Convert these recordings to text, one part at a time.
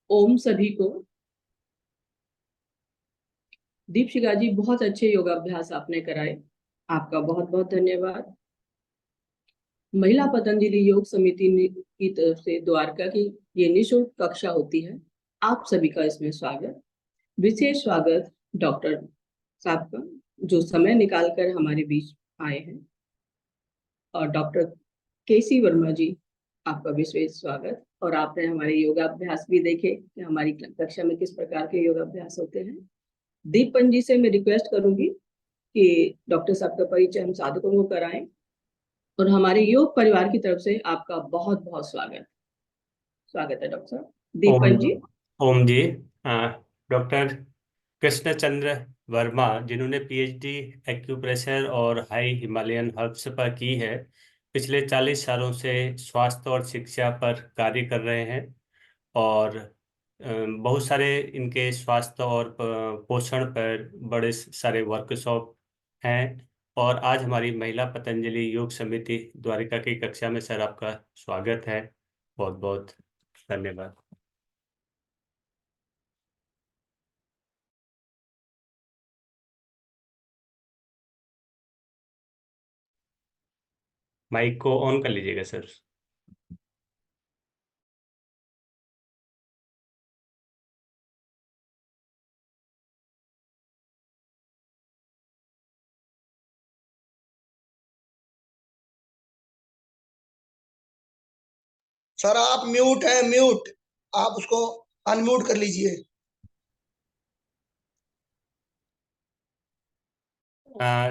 ओम सभी को। दीपशिखा जी, बहुत अच्छे योगाभ्यास आपने कराए। आपका बहुत बहुत धन्यवाद। महिला पतंजलि योग समिति की तरफ से द्वारका की ये निःशुल्क कक्षा होती है। आप सभी का इसमें स्वागत। विशेष स्वागत डॉक्टर साहब का, जो समय निकालकर हमारे बीच आए हैं। और डॉक्टर केसी वर्मा जी, आपका विशेष स्वागत। और आपने हमारे योगाभ्यास भी देखे कि हमारी कक्षा में किस प्रकार के योगाभ्यास होते हैं। दीपन जी से मैं रिक्वेस्ट करूंगी कि डॉक्टर साहब का परिचय हम साधकों को कराएं। और हमारे योग परिवार की तरफ से आपका बहुत बहुत स्वागत। स्वागत है डॉक्टर साहब। ओम दीपन जी। ओम जी। डॉक्टर कृष्णचंद्र वर्मा, जिन्होंने पीएचडी एक्यूप्रेशर और हाई हिमालयन हर्ब्स पर की है, पिछले 40 सालों से स्वास्थ्य और शिक्षा पर कार्य कर रहे हैं। और बहुत सारे इनके स्वास्थ्य और पोषण पर बड़े सारे वर्कशॉप हैं। और आज हमारी महिला पतंजलि योग समिति द्वारिका की कक्षा में सर आपका स्वागत है। बहुत बहुत धन्यवाद। माइक को ऑन कर लीजिएगा सर। सर आप म्यूट है, म्यूट। आप उसको अनम्यूट कर लीजिए।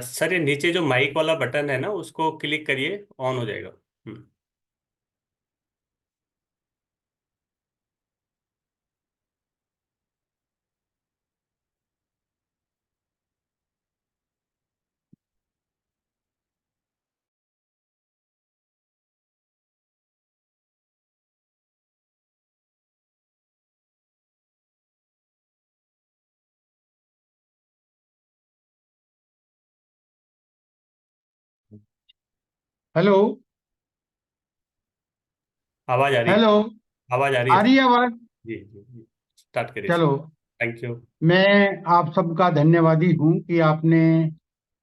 सर, ये नीचे जो माइक वाला बटन है ना, उसको क्लिक करिए, ऑन हो जाएगा। हेलो। आवाज आ रही है? हेलो। आवाज आ रही आ है रही सर? है आवाज? जी जी जी, स्टार्ट करिए सर। चलो, थैंक यू। मैं आप सबका धन्यवादी हूँ कि आपने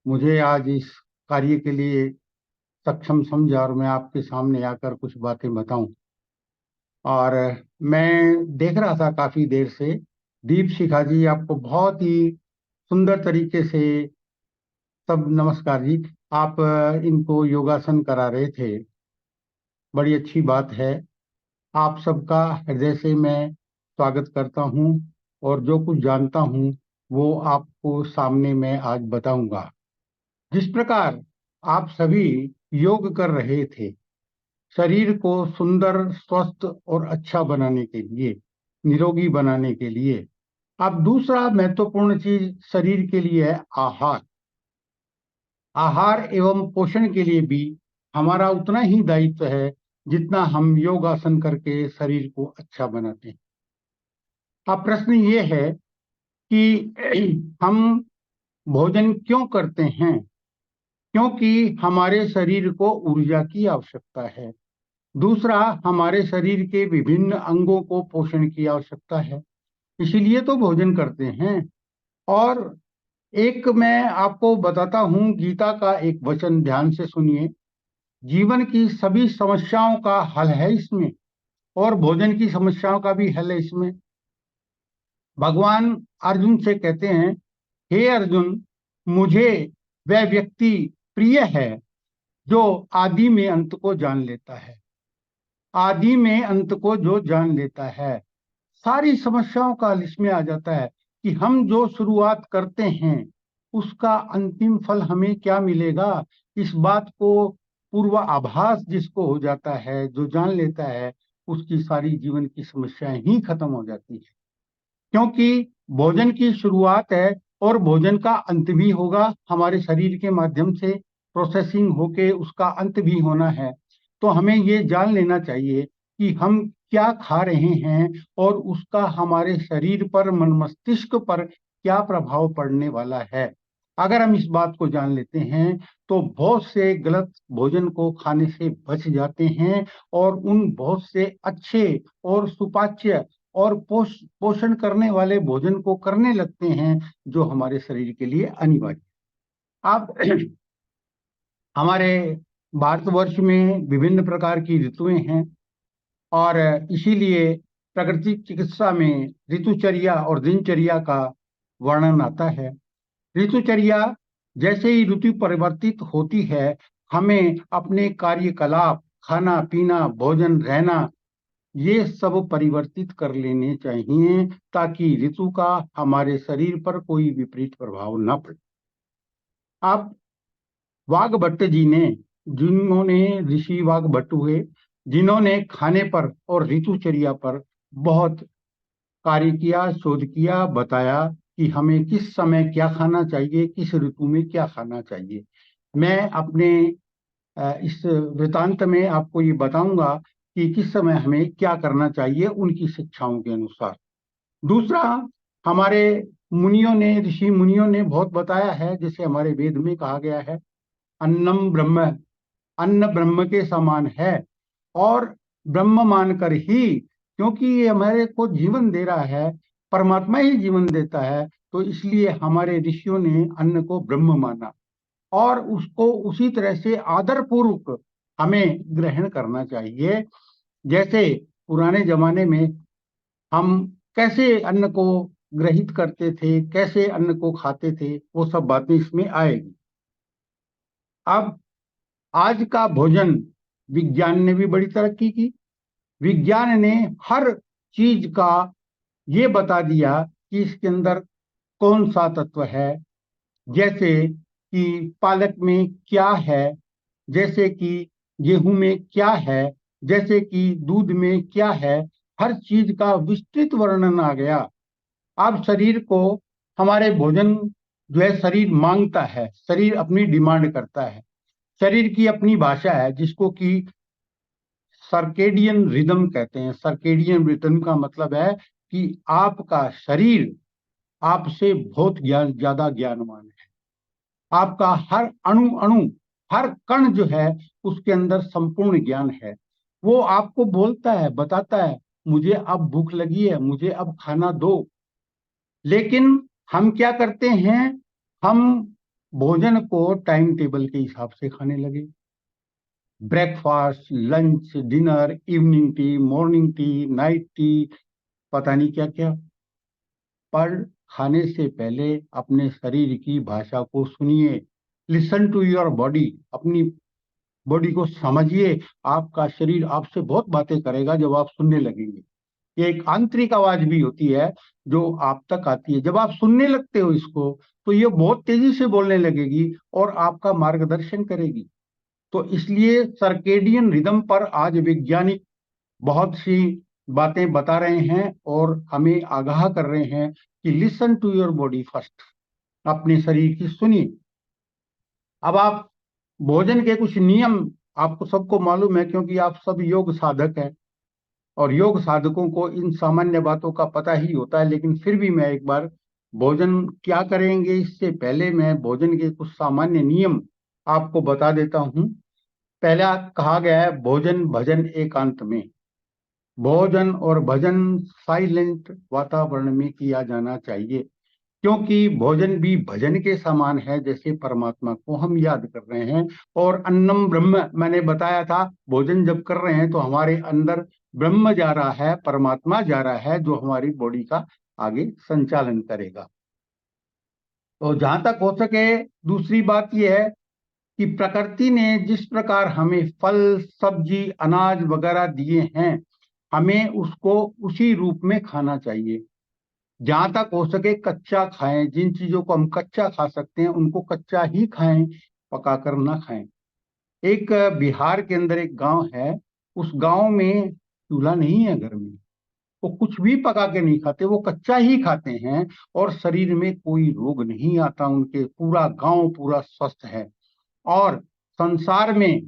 मुझे आज इस कार्य के लिए सक्षम समझा और मैं आपके सामने आकर कुछ बातें बताऊं। और मैं देख रहा था काफी देर से, दीप शिखा जी आपको बहुत ही सुंदर तरीके से, सब नमस्कार जी, आप इनको योगासन करा रहे थे। बड़ी अच्छी बात है। आप सबका हृदय से मैं स्वागत करता हूं और जो कुछ जानता हूं वो आपको सामने मैं आज बताऊंगा। जिस प्रकार आप सभी योग कर रहे थे शरीर को सुंदर, स्वस्थ और अच्छा बनाने के लिए, निरोगी बनाने के लिए, अब दूसरा महत्वपूर्ण चीज शरीर के लिए है आहार। आहार एवं पोषण के लिए भी हमारा उतना ही दायित्व है जितना हम योगासन करके शरीर को अच्छा बनाते हैं। अब प्रश्न ये है कि हम भोजन क्यों करते हैं? क्योंकि हमारे शरीर को ऊर्जा की आवश्यकता है। दूसरा, हमारे शरीर के विभिन्न अंगों को पोषण की आवश्यकता है, इसीलिए तो भोजन करते हैं। और एक मैं आपको बताता हूं, गीता का एक वचन ध्यान से सुनिए। जीवन की सभी समस्याओं का हल है इसमें, और भोजन की समस्याओं का भी हल है इसमें। भगवान अर्जुन से कहते हैं, हे अर्जुन, मुझे वह व्यक्ति प्रिय है जो आदि में अंत को जान लेता है। आदि में अंत को जो जान लेता है। सारी समस्याओं का हल इसमें आ जाता है कि हम जो शुरुआत करते हैं उसका अंतिम फल हमें क्या मिलेगा, इस बात को पूर्व आभास जिसको हो जाता है, जो जान लेता है, उसकी सारी जीवन की समस्याएं ही खत्म हो जाती है। क्योंकि भोजन की शुरुआत है और भोजन का अंत भी होगा, हमारे शरीर के माध्यम से प्रोसेसिंग होके उसका अंत भी होना है। तो हमें ये जान लेना चाहिए कि हम क्या खा रहे हैं और उसका हमारे शरीर पर, मन मस्तिष्क पर क्या प्रभाव पड़ने वाला है। अगर हम इस बात को जान लेते हैं तो बहुत से गलत भोजन को खाने से बच जाते हैं और उन बहुत से अच्छे और सुपाच्य और पोषण करने वाले भोजन को करने लगते हैं जो हमारे शरीर के लिए अनिवार्य है। आप हमारे भारतवर्ष में विभिन्न प्रकार की ऋतुएं हैं और इसीलिए प्राकृतिक चिकित्सा में ऋतुचर्या और दिनचर्या का वर्णन आता है। ऋतुचर्या जैसे ही ऋतु परिवर्तित होती है, हमें अपने कार्यकलाप, खाना पीना, भोजन, रहना, ये सब परिवर्तित कर लेने चाहिए ताकि ऋतु का हमारे शरीर पर कोई विपरीत प्रभाव न पड़े। आप वाघभट्ट जी ने, जिन्होंने ऋषि वाघभट्ट हुए, जिन्होंने खाने पर और ऋतुचर्या पर बहुत कार्य किया, शोध किया, बताया कि हमें किस समय क्या खाना चाहिए, किस ऋतु में क्या खाना चाहिए। मैं अपने इस वृतांत में आपको ये बताऊंगा कि किस समय हमें क्या करना चाहिए उनकी शिक्षाओं के अनुसार। दूसरा, हमारे मुनियों ने, ऋषि मुनियों ने बहुत बताया है, जैसे हमारे वेद में कहा गया है, अन्नम ब्रह्म, अन्न ब्रह्म के समान है, और ब्रह्म मानकर ही, क्योंकि ये हमारे को जीवन दे रहा है, परमात्मा ही जीवन देता है, तो इसलिए हमारे ऋषियों ने अन्न को ब्रह्म माना और उसको उसी तरह से आदर पूर्वक हमें ग्रहण करना चाहिए। जैसे पुराने जमाने में हम कैसे अन्न को ग्रहित करते थे, कैसे अन्न को खाते थे, वो सब बातें इसमें आएगी। अब आज का भोजन, विज्ञान ने भी बड़ी तरक्की की। विज्ञान ने हर चीज का ये बता दिया कि इसके अंदर कौन सा तत्व है, जैसे कि पालक में क्या है, जैसे कि गेहूं में क्या है, जैसे कि दूध में क्या है, हर चीज का विस्तृत वर्णन आ गया। अब शरीर को, हमारे भोजन जो है शरीर मांगता है, शरीर अपनी डिमांड करता है, शरीर की अपनी भाषा है जिसको कि सर्केडियन रिदम कहते हैं। सर्केडियन रिदम का मतलब है कि आपका शरीर आपसे बहुत ज्यादा ज्ञानवान है। आपका हर अणु अणु, हर कण जो है उसके अंदर संपूर्ण ज्ञान है। वो आपको बोलता है, बताता है, मुझे अब भूख लगी है, मुझे अब खाना दो। लेकिन हम क्या करते हैं, हम भोजन को टाइम टेबल के हिसाब से खाने लगे। Breakfast, lunch, dinner, evening tea, morning tea, night T, पता नहीं क्या क्या। पर खाने से पहले अपने शरीर की भाषा को सुनिए। लिसन टू योर बॉडी, अपनी बॉडी को समझिए। आपका शरीर आपसे बहुत बातें करेगा जब आप सुनने लगेंगे। ये एक आंतरिक आवाज भी होती है जो आप तक आती है। जब आप सुनने लगते हो इसको, तो ये बहुत तेजी से बोलने लगेगी और आपका मार्गदर्शन करेगी। तो इसलिए सर्केडियन रिदम पर आज वैज्ञानिक बहुत सी बातें बता रहे हैं और हमें आगाह कर रहे हैं कि listen to your body first, अपने शरीर की सुनिए। अब आप भोजन के कुछ नियम आपको सबको मालूम है, क्योंकि आप सब योग साधक हैं और योग साधकों को इन सामान्य बातों का पता ही होता है। लेकिन फिर भी मैं एक बार भोजन क्या करेंगे इससे पहले मैं भोजन के कुछ सामान्य नियम आपको बता देता हूं। पहला कहा गया है, भोजन भजन एकांत में। भोजन और भजन साइलेंट वातावरण में किया जाना चाहिए, क्योंकि भोजन भी भजन के समान है, जैसे परमात्मा को हम याद कर रहे हैं। और अन्नम ब्रह्म मैंने बताया था, भोजन जब कर रहे हैं तो हमारे अंदर ब्रह्म जा रहा है, परमात्मा जा रहा है, जो हमारी बॉडी का आगे संचालन करेगा। तो जहां तक हो सके, दूसरी बात यह है कि प्रकृति ने जिस प्रकार हमें फल, सब्जी, अनाज वगैरह दिए हैं, हमें उसको उसी रूप में खाना चाहिए। जहां तक हो सके कच्चा खाएं। जिन चीजों को हम कच्चा खा सकते हैं उनको कच्चा ही खाएं, पकाकर ना खाएं। एक बिहार के अंदर एक गांव है, उस गांव में चूल्हा नहीं है घर में, वो कुछ भी पका के नहीं खाते, वो कच्चा ही खाते हैं और शरीर में कोई रोग नहीं आता उनके। पूरा गांव पूरा स्वस्थ है। और संसार में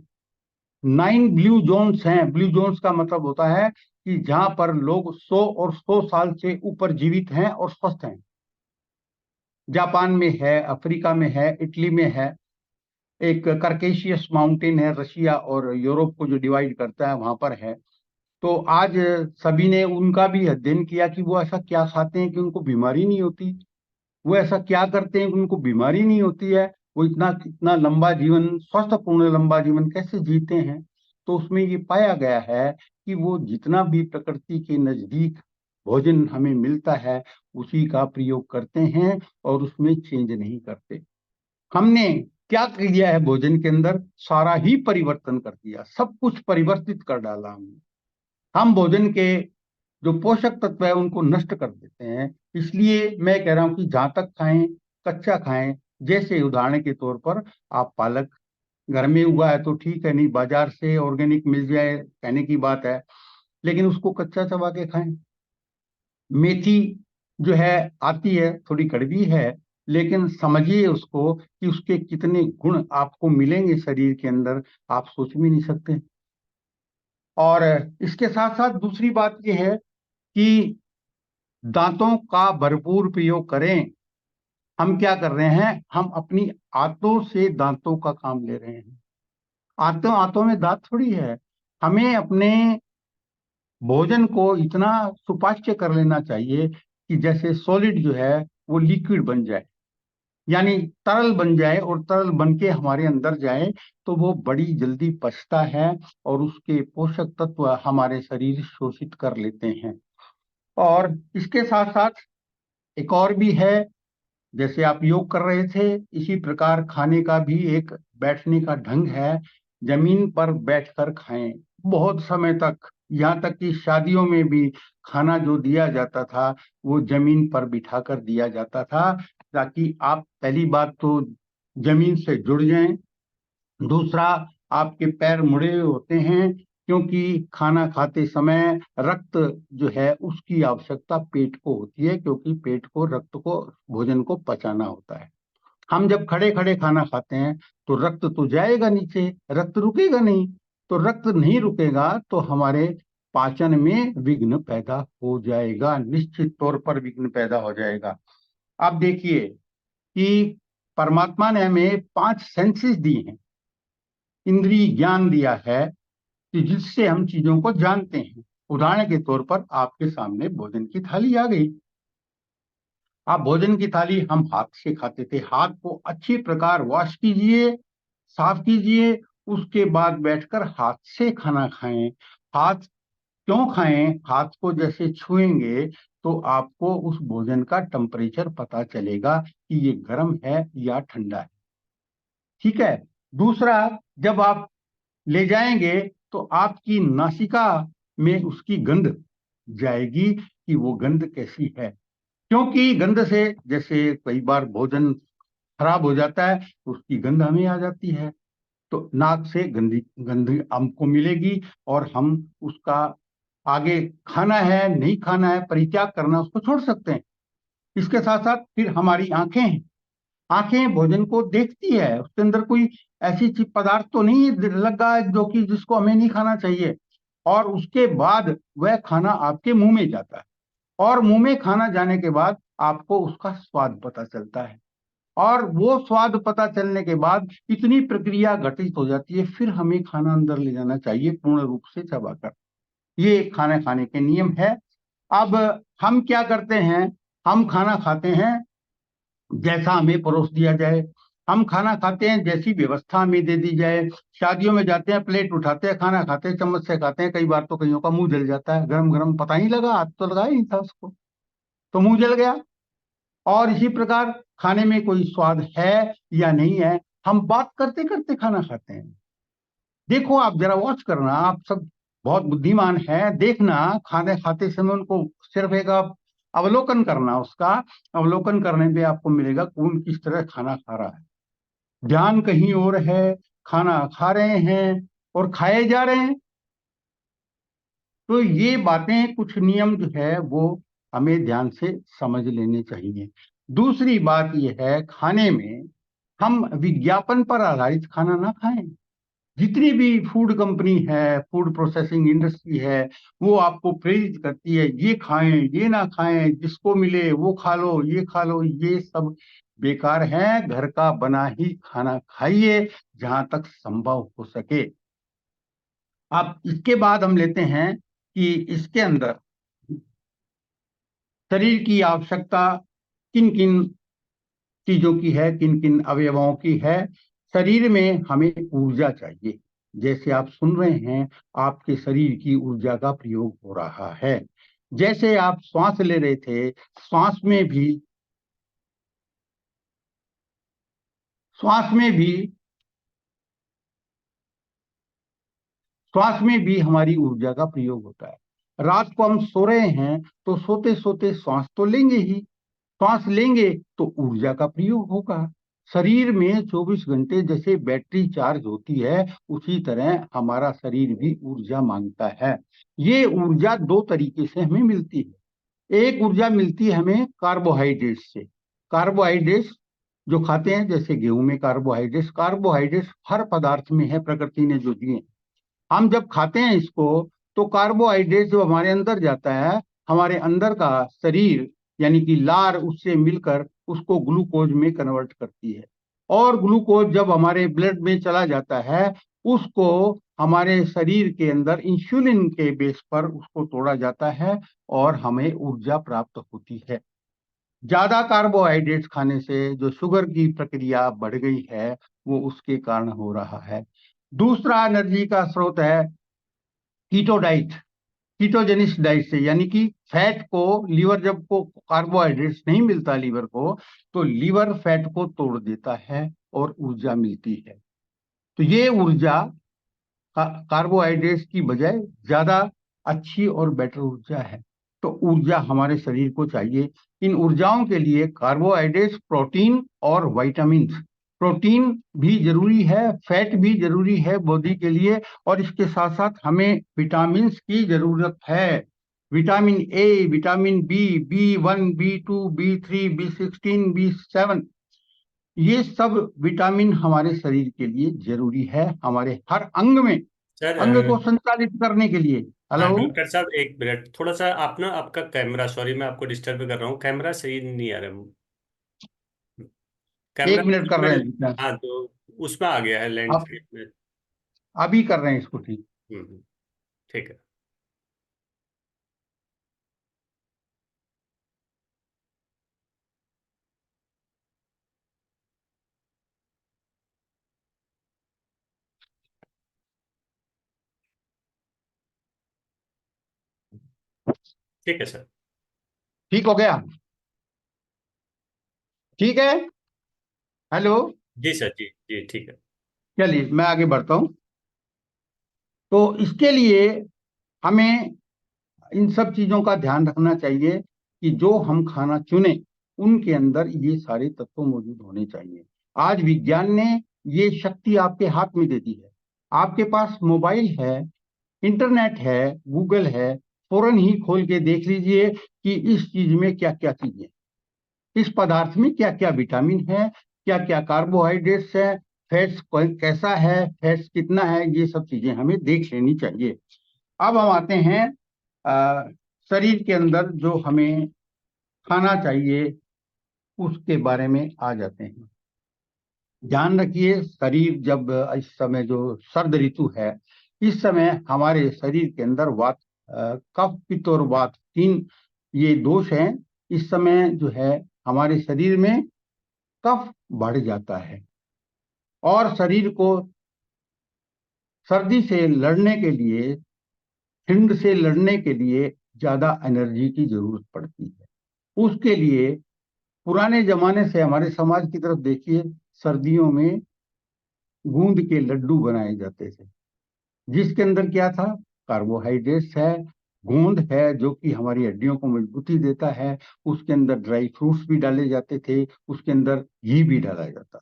9 ब्लू जोन्स हैं। ब्लू जोन्स का मतलब होता है कि जहां पर लोग 100 और 100 साल से ऊपर जीवित हैं और स्वस्थ हैं। जापान में है, अफ्रीका में है, इटली में है, एक कर्केशियस माउंटेन है, रशिया और यूरोप को जो डिवाइड करता है वहां पर है। तो आज सभी ने उनका भी अध्ययन किया कि वो ऐसा क्या खाते हैं कि उनको बीमारी नहीं होती, वो ऐसा क्या करते हैं कि उनको बीमारी नहीं होती है, वो इतना इतना लंबा जीवन, स्वस्थपूर्ण लंबा जीवन कैसे जीते हैं। तो उसमें ये पाया गया है कि वो जितना भी प्रकृति के नजदीक भोजन हमें मिलता है उसी का प्रयोग करते हैं और उसमें चेंज नहीं करते। हमने क्या किया है भोजन के अंदर, सारा ही परिवर्तन कर दिया, सब कुछ परिवर्तित कर डाला हमने। हम भोजन के जो पोषक तत्व है उनको नष्ट कर देते हैं। इसलिए मैं कह रहा हूं कि जहां तक खाएं कच्चा खाएं। जैसे उदाहरण के तौर पर आप पालक घर में हुआ है तो ठीक है, नहीं बाजार से ऑर्गेनिक मिल जाए कहने की बात है, लेकिन उसको कच्चा चबा के खाएं। मेथी जो है आती है, थोड़ी कड़वी है, लेकिन समझिए उसको कि उसके कितने गुण आपको मिलेंगे शरीर के अंदर, आप सोच भी नहीं सकते। और इसके साथ साथ दूसरी बात यह है कि दांतों का भरपूर प्रयोग करें। हम क्या कर रहे हैं, हम अपनी आंतों से दांतों का काम ले रहे हैं। आंतों आंतों में दांत थोड़ी है। हमें अपने भोजन को इतना सुपाच्य कर लेना चाहिए कि जैसे सॉलिड जो है वो लिक्विड बन जाए, यानी तरल बन जाए, और तरल बन के हमारे अंदर जाए तो वो बड़ी जल्दी पचता है और उसके पोषक तत्व हमारे शरीर शोषित कर लेते हैं। और इसके साथ साथ एक और भी है, जैसे आप योग कर रहे थे इसी प्रकार खाने का भी एक बैठने का ढंग है। जमीन पर बैठकर खाएं बहुत समय तक, यहाँ तक कि शादियों में भी खाना जो दिया जाता था वो जमीन पर बिठाकर दिया जाता था, ताकि आप पहली बात तो जमीन से जुड़ जाएं, दूसरा आपके पैर मुड़े हुए होते हैं क्योंकि खाना खाते समय रक्त जो है उसकी आवश्यकता पेट को होती है, क्योंकि पेट को रक्त को भोजन को पचाना होता है। हम जब खड़े खड़े खाना खाते हैं तो रक्त तो जाएगा नीचे, रक्त रुकेगा नहीं। तो रक्त नहीं रुकेगा तो हमारे पाचन में विघ्न पैदा हो जाएगा, निश्चित तौर पर विघ्न पैदा हो जाएगा। आप देखिए कि परमात्मा ने हमें 5 सेंसेस दी हैं, इंद्रिय ज्ञान दिया है कि जिससे हम चीजों को जानते हैं। उदाहरण के तौर पर आपके सामने भोजन की थाली आ गई। आप भोजन की थाली हम हाथ से खाते थे, हाथ को अच्छी प्रकार वॉश कीजिए, साफ कीजिए, उसके बाद बैठकर हाथ से खाना खाएं। हाथ क्यों खाएं, हाथ को जैसे छुएंगे तो आपको उस भोजन का टेम्परेचर पता चलेगा कि ये गर्म है या ठंडा है। ठीक है। दूसरा, जब आप ले जाएंगे तो आपकी नासिका में उसकी गंध जाएगी कि वो गंध कैसी है, क्योंकि गंध से जैसे कई बार भोजन खराब हो जाता है तो उसकी गंध हमें आ जाती है। तो नाक से गंदी गंध हमको मिलेगी और हम उसका आगे खाना है नहीं खाना है, परित्याग करना, उसको छोड़ सकते हैं। इसके साथ साथ फिर हमारी आंखें हैं, आंखें भोजन को देखती है, उसके अंदर कोई ऐसी चीज पदार्थ तो नहीं लगा है जो कि जिसको हमें नहीं खाना चाहिए, और उसके बाद वह खाना आपके मुंह में जाता है, और मुंह में खाना जाने के बाद आपको उसका स्वाद पता चलता है, और वो स्वाद पता चलने के बाद इतनी प्रक्रिया घटित हो जाती है, फिर हमें खाना अंदर ले जाना चाहिए पूर्ण रूप से चबाकर। ये खाना खाने के नियम है। अब हम क्या करते हैं, हम खाना खाते हैं जैसा हमें परोस दिया जाए, हम खाना खाते हैं जैसी व्यवस्था हमें दे दी जाए। शादियों में जाते हैं, प्लेट उठाते हैं, खाना खाते हैं, चम्मच से खाते हैं, कई बार तो कईयों का मुंह जल जाता है, गरम गरम पता ही लगा, हाथ तो लगाया ही नहीं था उसको, तो मुंह जल गया। और इसी प्रकार खाने में कोई स्वाद है या नहीं है, हम बात करते करते खाना खाते हैं। देखो आप जरा वॉच करना, आप सब बहुत बुद्धिमान हैं, देखना खाने खाते समय उनको सिर्फ एक आप अवलोकन करना, उसका अवलोकन करने पे आपको मिलेगा कौन किस तरह खाना खा रहा है। ध्यान कहीं और है, खाना खा रहे हैं और खाए जा रहे हैं। तो ये बातें, कुछ नियम जो है वो हमें ध्यान से समझ लेने चाहिए। दूसरी बात यह है, खाने में हम विज्ञापन पर आधारित खाना ना खाएं। जितनी भी फूड कंपनी है, फूड प्रोसेसिंग इंडस्ट्री है, वो आपको प्रेरित करती है ये खाएं ये ना खाएं, जिसको मिले वो खा लो, ये खा लो, ये सब बेकार है। घर का बना ही खाना खाइए जहां तक संभव हो सके। अब इसके बाद हम लेते हैं कि इसके अंदर शरीर की आवश्यकता किन किन चीजों की है, किन किन अवयवों की है। शरीर में हमें ऊर्जा चाहिए। जैसे आप सुन रहे हैं, आपके शरीर की ऊर्जा का प्रयोग हो रहा है। जैसे आप श्वास ले रहे थे, श्वास में भी श्वास में भी हमारी ऊर्जा का प्रयोग होता है। रात को हम सो रहे हैं तो सोते सोते श्वास तो लेंगे ही, श्वास लेंगे तो ऊर्जा का प्रयोग होगा। शरीर में 24 घंटे जैसे बैटरी चार्ज होती है, उसी तरह हमारा शरीर भी ऊर्जा मांगता है। ये ऊर्जा दो तरीके से हमें मिलती है। एक ऊर्जा मिलती है हमें कार्बोहाइड्रेट से। कार्बोहाइड्रेट्स जो खाते हैं, जैसे गेहूं में कार्बोहाइड्रेट्स हर पदार्थ में है, प्रकृति ने जो दिए। हम जब खाते हैं इसको तो कार्बोहाइड्रेट जब हमारे अंदर जाता है, हमारे अंदर का शरीर यानी कि लार उससे मिलकर उसको ग्लूकोज में कन्वर्ट करती है, और ग्लूकोज जब हमारे ब्लड में चला जाता है, उसको हमारे शरीर के अंदर इंसुलिन के बेस पर उसको तोड़ा जाता है और हमें ऊर्जा प्राप्त होती है। ज्यादा कार्बोहाइड्रेट्स खाने से जो शुगर की प्रक्रिया बढ़ गई है, वो उसके कारण हो रहा है। दूसरा एनर्जी का स्रोत है कीटो डाइट, कीटोजेनिक डाइट से, यानी कि फैट को लीवर, जब को कार्बोहाइड्रेट्स नहीं मिलता लीवर को, तो लीवर फैट को तोड़ देता है और ऊर्जा मिलती है। तो ये ऊर्जा कार्बोहाइड्रेट्स की बजाय ज्यादा अच्छी और बेटर ऊर्जा है। तो ऊर्जा हमारे शरीर को चाहिए। इन ऊर्जाओं के लिए कार्बोहाइड्रेट्स, प्रोटीन और विटामिन, प्रोटीन भी जरूरी है, फैट भी जरूरी है बॉडी के लिए, और इसके साथ साथ हमें विटामिन की जरूरत है। Vitamin A, vitamin B, B1, B2, B3, B16, B7, ये सब विटामिन हमारे शरीर के लिए जरूरी है, हमारे हर अंग में, सर अंग को संचालित करने के लिए। हाँ हेलो, डॉक्टर साहब, एक मिनट, थोड़ा सा आप ना, आपका कैमरा, सॉरी मैं आपको डिस्टर्ब कर रहा हूँ, कैमरा सही नहीं आ रहा। कैमरा 1 मिनट कर में, रहे हैं। हाँ तो उसमें आ गया है अब लैंडस्केप में। अभी कर रहे हैं इसको ठीक। ठीक है। ठीक है सर। ठीक हो गया? ठीक है। हेलो, जी सर, जी जी ठीक है। चलिए मैं आगे बढ़ता हूँ। तो इसके लिए हमें इन सब चीजों का ध्यान रखना चाहिए कि जो हम खाना चुने, उनके अंदर ये सारे तत्व मौजूद होने चाहिए। आज विज्ञान ने ये शक्ति आपके हाथ में दे दी है। आपके पास मोबाइल है, इंटरनेट है, गूगल है, फौरन ही खोल के देख लीजिए कि इस चीज में क्या क्या चीजें, इस पदार्थ में क्या क्या विटामिन है, क्या क्या कार्बोहाइड्रेट्स है, फैट्स कैसा है, फैट्स कितना है, ये सब चीजें हमें देख लेनी चाहिए। अब हम आते हैं शरीर के अंदर जो हमें खाना चाहिए उसके बारे में आ जाते हैं। ध्यान रखिए, शरीर जब इस समय जो सर्द ऋतु है, इस समय हमारे शरीर के अंदर वात, कफ, पित्त और वात, तीन ये दोष हैं। इस समय जो है हमारे शरीर में कफ बढ़ जाता है और शरीर को सर्दी से लड़ने के लिए, ठंड से लड़ने के लिए ज्यादा एनर्जी की जरूरत पड़ती है। उसके लिए पुराने जमाने से हमारे समाज की तरफ देखिए, सर्दियों में गूंद के लड्डू बनाए जाते थे, जिसके अंदर क्या था, कार्बोहाइड्रेट्स है, गोंद है जो कि हमारी हड्डियों को मजबूती देता है, उसके अंदर ड्राई फ्रूट्स भी डाले जाते थे, उसके अंदर घी भी डाला जाता।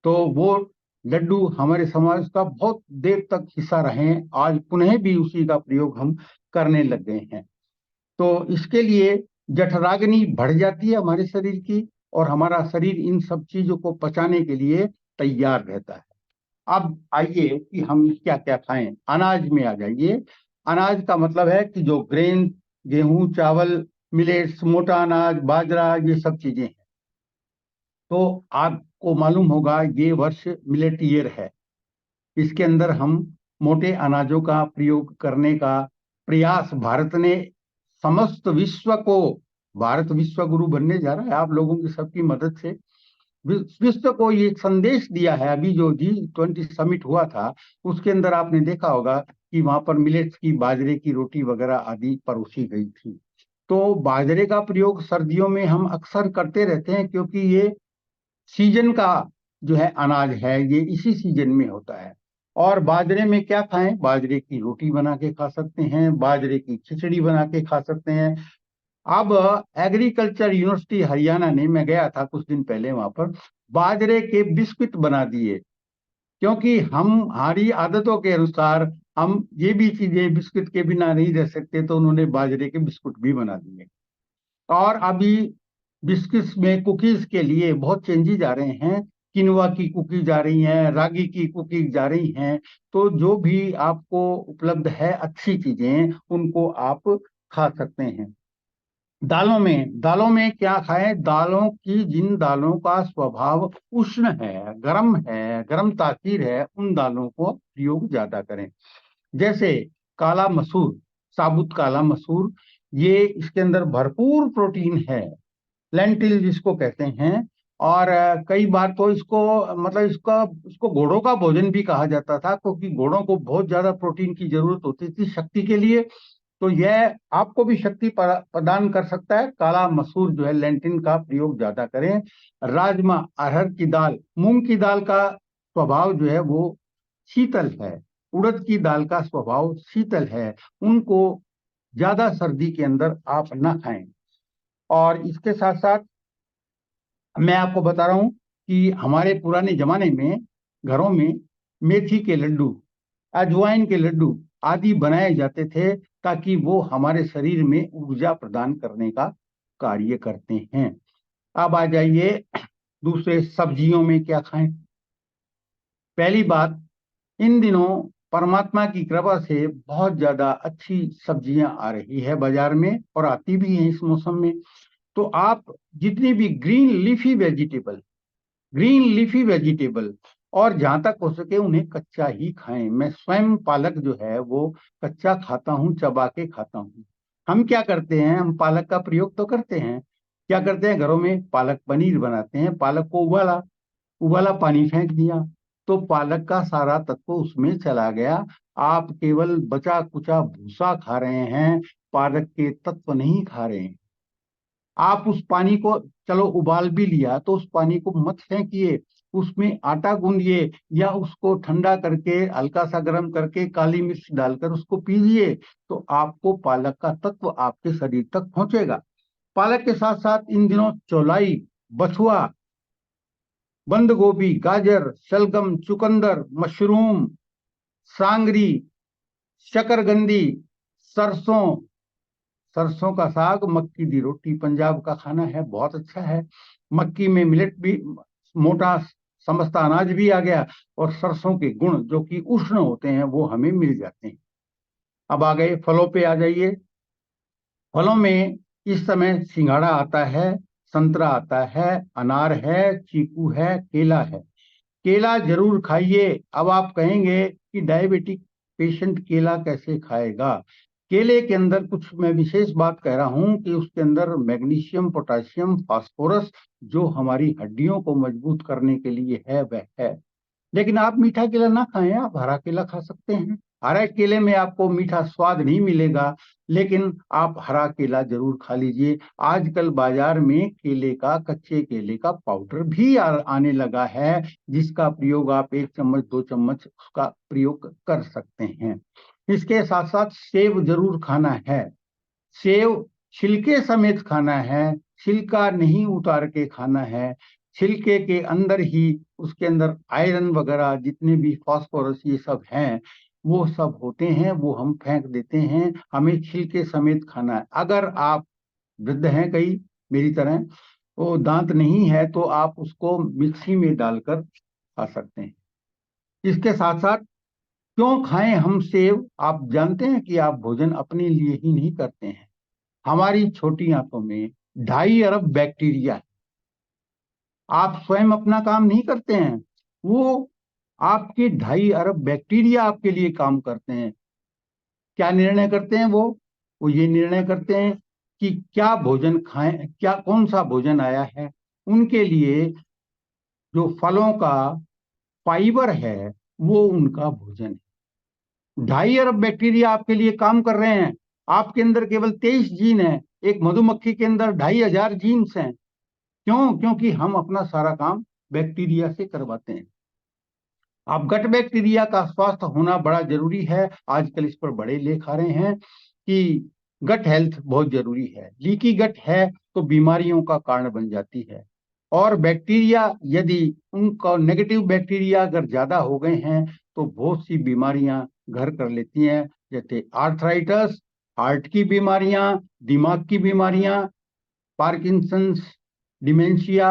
तो वो लड्डू हमारे समाज का बहुत देर तक हिस्सा रहे हैं। आज पुनः भी उसी का प्रयोग हम करने लग गए हैं। तो इसके लिए जठराग्नि बढ़ जाती है हमारे शरीर की, और हमारा शरीर इन सब चीजों को पचाने के लिए तैयार रहता है। अब आइए कि हम क्या क्या खाएं। अनाज में आ जाइए। अनाज का मतलब है कि जो ग्रेन, गेहूं, चावल, मिलेट्स, मोटा अनाज, बाजरा, ये सब चीजें हैं। तो आपको मालूम होगा ये वर्ष मिलेट ईयर है। इसके अंदर हम मोटे अनाजों का प्रयोग करने का प्रयास भारत ने समस्त विश्व को, भारत विश्व गुरु बनने जा रहा है आप लोगों की सबकी मदद से, विश्व को ये संदेश दिया है। अभी जो G20 समिट हुआ था उसके अंदर आपने देखा होगा कि वहां पर मिलेट्स की, बाजरे की रोटी वगैरह आदि परोसी गई थी। तो बाजरे का प्रयोग सर्दियों में हम अक्सर करते रहते हैं, क्योंकि ये सीजन का जो है अनाज है, ये इसी सीजन में होता है। और बाजरे में क्या खाएं? बाजरे की रोटी बना के खा सकते हैं, बाजरे की खिचड़ी बना के खा सकते हैं। अब एग्रीकल्चर यूनिवर्सिटी हरियाणा ने, मैं गया था कुछ दिन पहले वहां पर, बाजरे के बिस्कुट बना दिए, क्योंकि हम हमारी आदतों के अनुसार हम ये भी चीजें बिस्कुट के बिना नहीं रह सकते, तो उन्होंने बाजरे के बिस्कुट भी बना दिए। और अभी बिस्किट्स में कुकीज के लिए बहुत चेंजेस आ रहे हैं, किनवा की कुकीज आ रही हैं, रागी की कुकीज आ रही हैं। तो जो भी आपको उपलब्ध है अच्छी चीजें, उनको आप खा सकते हैं। दालों में क्या खाएं? दालों की, जिन दालों का स्वभाव उष्ण है, गर्म तासीर है, उन दालों को प्रयोग ज्यादा करें। जैसे काला मसूर, साबुत काला मसूर, ये इसके अंदर भरपूर प्रोटीन है, लेंटिल जिसको कहते हैं। और कई बार तो इसको, मतलब इसको घोड़ों का भोजन भी कहा जाता था, क्योंकि घोड़ों को बहुत ज्यादा प्रोटीन की जरूरत होती थी शक्ति के लिए। तो यह आपको भी शक्ति प्रदान कर सकता है। काला मसूर जो है, लेंटिन का प्रयोग ज्यादा करें। राजमा, अरहर की दाल, मूंग की दाल का स्वभाव जो है वो शीतल है, उड़द की दाल का स्वभाव शीतल है, उनको ज्यादा सर्दी के अंदर आप ना खाएं। और इसके साथ साथ मैं आपको बता रहा हूं कि हमारे पुराने जमाने में घरों में मेथी के लड्डू, अजवाइन के लड्डू आदि बनाए जाते थे, ताकि वो हमारे शरीर में ऊर्जा प्रदान करने का कार्य करते हैं। अब आ जाइए दूसरे, सब्जियों में क्या खाएं। पहली बात, इन दिनों परमात्मा की कृपा से बहुत ज्यादा अच्छी सब्जियां आ रही है बाजार में, और आती भी हैं इस मौसम में। तो आप जितनी भी ग्रीन लीफी वेजिटेबल, और जहां तक हो सके उन्हें कच्चा ही खाएं। मैं स्वयं पालक जो है वो कच्चा खाता हूं, चबा के खाता हूं। हम क्या करते हैं, हम पालक का प्रयोग तो करते हैं, क्या करते हैं, घरों में पालक पनीर बनाते हैं, पालक को उबाला, पानी फेंक दिया, तो पालक का सारा तत्व उसमें चला गया। आप केवल बचा कुचा भूसा खा रहे हैं, पालक के तत्व नहीं खा रहे हैं। आप उस पानी को, चलो उबाल भी लिया, तो उस पानी को मत फेंकिए, उसमें आटा गूंदिए, या उसको ठंडा करके हल्का सा गर्म करके काली मिर्च डालकर उसको पीजिए, तो आपको पालक का तत्व आपके शरीर तक पहुंचेगा। पालक के साथ साथ इन दिनों चौलाई, बथुआ, बंद गोभी, गाजर, शलगम, चुकंदर, मशरूम, सांगरी, शकरगंदी, सरसों, सरसों का साग, मक्की दी रोटी पंजाब का खाना है, बहुत अच्छा है। मक्की में मिलेट भी, मोटा समस्ता अनाज भी आ गया, और सरसों के गुण जो कि उष्ण होते हैं वो हमें मिल जाते हैं। अब आ गए फलों पे, आ जाइए। फलों में इस समय सिंघाड़ा आता है, संतरा आता है, अनार है, चीकू है, केला है। केला जरूर खाइए। अब आप कहेंगे कि डायबिटिक पेशेंट केला कैसे खाएगा? केले के अंदर कुछ, मैं विशेष बात कह रहा हूं कि उसके अंदर मैग्नीशियम, पोटेशियम, फास्फोरस, जो हमारी हड्डियों को मजबूत करने के लिए है वह है। लेकिन आप मीठा केला ना खाएं, आप हरा केला खा सकते हैं। हरा केले में आपको मीठा स्वाद नहीं मिलेगा, लेकिन आप हरा केला जरूर खा लीजिए। आजकल बाजार में केले का, कच्चे केले का पाउडर भी आने लगा है, जिसका प्रयोग आप 1 चम्मच 2 चम्मच उसका प्रयोग कर सकते हैं। इसके साथ साथ सेब जरूर खाना है। सेब छिलके समेत खाना है, छिलका नहीं उतार के खाना है। छिलके के अंदर ही, उसके अंदर आयरन वगैरह, जितने भी फास्फोरस ये सब हैं, वो सब होते हैं, वो हम फेंक देते हैं। हमें छिलके समेत खाना है। अगर आप वृद्ध हैं कई मेरी तरह, वो दांत नहीं है, तो आप उसको मिक्सी में डालकर खा सकते हैं। इसके साथ साथ क्यों खाएं हम सेब? आप जानते हैं कि आप भोजन अपने लिए ही नहीं करते हैं। हमारी छोटी आंतों में 2.5 अरब बैक्टीरिया है। आप स्वयं अपना काम नहीं करते हैं, वो आपके 2.5 अरब बैक्टीरिया आपके लिए काम करते हैं। क्या निर्णय करते हैं वो ये निर्णय करते हैं कि क्या भोजन खाएं, क्या कौन सा भोजन आया है। उनके लिए जो फलों का फाइबर है वो उनका भोजन है। 2.5 अरब बैक्टीरिया आपके लिए काम कर रहे हैं। आपके अंदर केवल 23 जीन है, एक मधुमक्खी के अंदर 2,500 जीन्स हैं। क्यों? क्योंकि हम अपना सारा काम बैक्टीरिया से करवाते हैं। अब गट बैक्टीरिया का स्वास्थ्य होना बड़ा जरूरी है। आजकल इस पर बड़े लेख आ रहे हैं कि गट हेल्थ बहुत जरूरी है। लीकी गट है तो बीमारियों का कारण बन जाती है। और बैक्टीरिया, यदि उनका नेगेटिव बैक्टीरिया अगर ज्यादा हो गए हैं तो बहुत सी बीमारियां घर कर लेती हैं, जैसे आर्थराइटिस, हार्ट की बीमारियां, दिमाग की बीमारियां, पार्किंसंस, डिमेंशिया,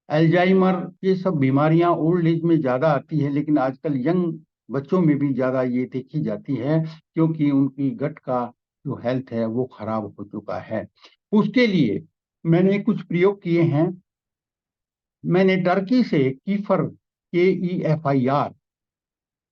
अल्जाइमर, ये सब बीमारियां ओल्ड एज में ज्यादा आती है, लेकिन आजकल यंग बच्चों में भी ज्यादा ये देखी जाती है, क्योंकि उनकी गट का जो हेल्थ है वो खराब हो चुका है। उसके लिए मैंने कुछ प्रयोग किए हैं। मैंने टर्की से कीफर, KEFIR,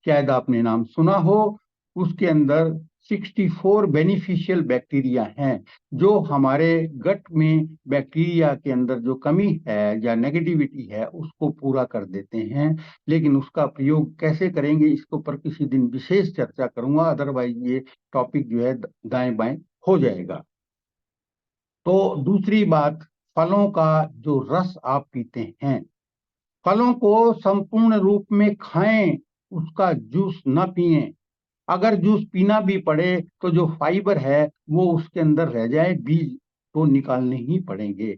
शायद आपने नाम सुना हो। उसके अंदर 64 बेनिफिशियल बैक्टीरिया हैं जो हमारे गट में बैक्टीरिया के अंदर जो कमी है या नेगेटिविटी है उसको पूरा कर देते हैं। लेकिन उसका प्रयोग कैसे करेंगे इसके ऊपर किसी दिन विशेष चर्चा करूंगा, अदरवाइज ये टॉपिक जो है दाएं बाएं हो जाएगा। तो दूसरी बात, फलों का जो रस आप पीते हैं, फलों को संपूर्ण रूप में खाएं, उसका जूस ना पिएं। अगर जूस पीना भी पड़े तो जो फाइबर है वो उसके अंदर रह जाए, बीज तो निकालने ही पड़ेंगे।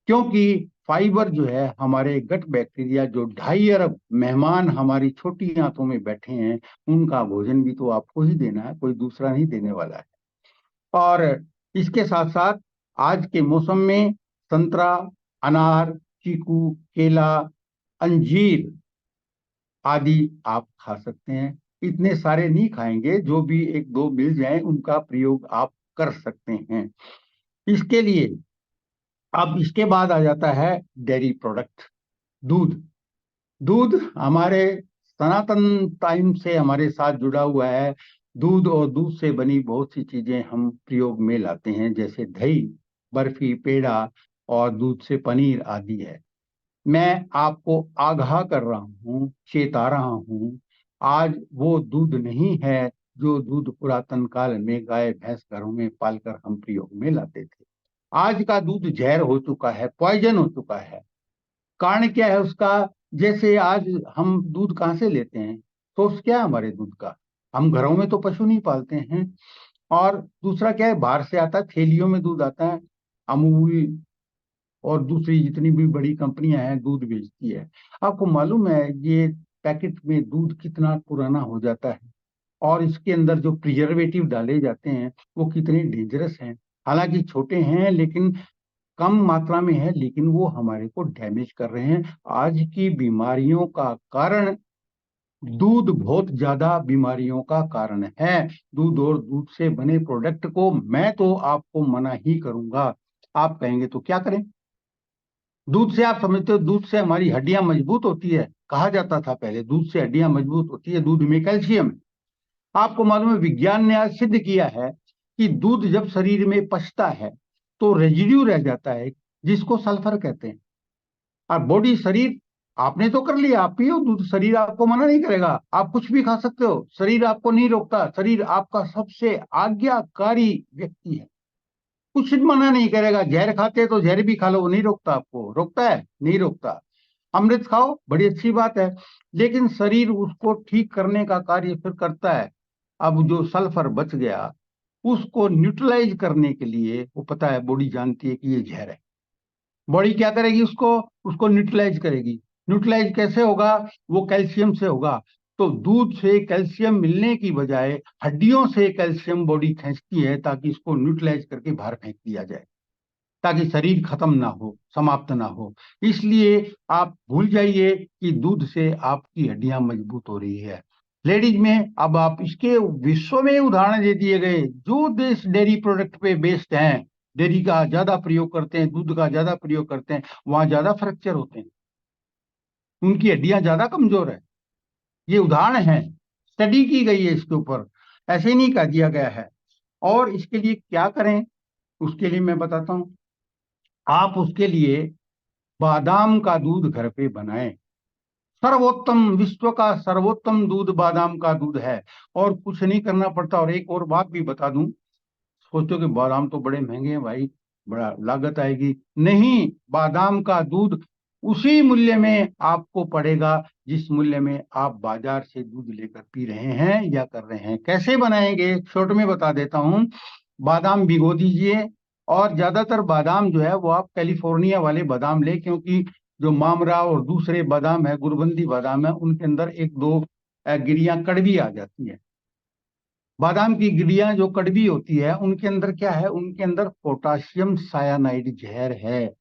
क्योंकि फाइबर जो है हमारे गट बैक्टीरिया, जो 2.5 अरब मेहमान हमारी छोटी आंतों में बैठे हैं, उनका भोजन भी तो आपको ही देना है, कोई दूसरा नहीं देने वाला है। और इसके साथ साथ आज के मौसम में संतरा, अनार, चीकू, केला, अंजीर आदि आप खा सकते हैं। इतने सारे नहीं खाएंगे, जो भी एक दो मिल जाए उनका प्रयोग आप कर सकते हैं। इसके लिए अब इसके बाद आ जाता है डेयरी प्रोडक्ट, दूध। दूध हमारे सनातन टाइम से हमारे साथ जुड़ा हुआ है। दूध और दूध से बनी बहुत सी चीजें हम प्रयोग में लाते हैं, जैसे दही, बर्फी, पेड़ा और दूध से पनीर आदि है। मैं आपको आगाह कर रहा हूँ, चेता रहा हूँ, आज वो दूध नहीं है जो दूध पुरातन काल में गाय भैंस घरों में पालकर हम प्रयोग में लाते थे। आज का दूध जहर हो चुका है, पॉइजन हो चुका है। कारण क्या है उसका? जैसे आज हम दूध कहाँ से लेते हैं? सोर्स क्या है हमारे दूध का? हम घरों में तो पशु नहीं पालते हैं। और दूसरा क्या है, बाहर से आता है, थैलियों में दूध आता है। अमूल और दूसरी जितनी भी बड़ी कंपनियां हैं दूध बेचती है। आपको मालूम है ये पैकेट में दूध कितना पुराना हो जाता है, और इसके अंदर जो प्रिजर्वेटिव डाले जाते हैं वो कितने डेंजरस हैं। हालांकि छोटे हैं, लेकिन कम मात्रा में है, लेकिन वो हमारे को डैमेज कर रहे हैं। आज की बीमारियों का कारण दूध बहुत ज्यादा बीमारियों का कारण है। दूध और दूध से बने प्रोडक्ट को मैं तो आपको मना ही करूंगा। आप कहेंगे तो क्या करें? दूध से आप समझते हो, दूध से हमारी हड्डियां मजबूत होती है। कहा जाता था पहले दूध से हड्डियां मजबूत होती है, दूध में कैल्शियम है। आपको मालूम है विज्ञान ने आज सिद्ध किया है कि दूध जब शरीर में पचता है तो रेजिड्यू रह जाता है, जिसको सल्फर कहते हैं। और बॉडी, शरीर, आपने तो कर लिया, आप पियो दूध, शरीर आपको मना नहीं करेगा, आप कुछ भी खा सकते हो, शरीर आपको नहीं रोकता। शरीर आपका सबसे आज्ञाकारी व्यक्ति है, कुछ मना नहीं करेगा। जहर खाते तो जहर भी खा लो, वो नहीं रोकता आपको। रोकता है? नहीं रोकता। अमृत खाओ, बड़ी अच्छी बात है, लेकिन शरीर उसको ठीक करने का कार्य फिर करता है। अब जो सल्फर बच गया उसको न्यूट्रलाइज करने के लिए, वो पता है, बॉडी जानती है कि ये जहर है। बॉडी क्या करेगी? उसको उसको न्यूट्रलाइज करेगी। न्यूट्रलाइज कैसे होगा? वो कैल्शियम से होगा। तो दूध से कैल्शियम मिलने की बजाय हड्डियों से कैल्शियम बॉडी खींचती है, ताकि इसको न्यूट्रलाइज करके बाहर फेंक दिया जाए, ताकि शरीर खत्म ना हो, समाप्त ना हो। इसलिए आप भूल जाइए कि दूध से आपकी हड्डियां मजबूत हो रही है। लेडीज में अब आप इसके विश्व में उदाहरण दे दिए गए, जो देश डेयरी प्रोडक्ट पे बेस्ड हैं, डेयरी का ज्यादा प्रयोग करते हैं, दूध का ज्यादा प्रयोग करते हैं, वहां ज्यादा फ्रैक्चर होते हैं, उनकी हड्डियां ज्यादा कमजोर है। ये उदाहरण है, स्टडी की गई है इसके ऊपर। ऐसे नहीं कह दिया गया है। और इसके लिए क्या करें, उसके लिए मैं बताता हूँ। आप उसके लिए बादाम का दूध घर पे बनाएं। सर्वोत्तम, विश्व का सर्वोत्तम दूध बादाम का दूध है, और कुछ नहीं करना पड़ता। और एक और बात भी बता दूं, सोचो कि बादाम तो बड़े महंगे हैं भाई, बड़ा लागत आएगी। नहीं, बादाम का दूध उसी मूल्य में आपको पड़ेगा जिस मूल्य में आप बाजार से दूध लेकर पी रहे हैं या कर रहे हैं। कैसे बनाएंगे, शॉर्ट में बता देता हूं। बादाम भिगो दीजिए, और ज्यादातर बादाम जो है वो आप कैलिफोर्निया वाले बादाम ले, क्योंकि जो मामरा और दूसरे बादाम है, गुरबंदी बादाम है, उनके अंदर एक दो गिरियां कड़वी आ जाती है। बादाम की गिरियां जो कड़वी होती है, उनके अंदर क्या है, उनके अंदर पोटाशियम सायानाइड जहर है,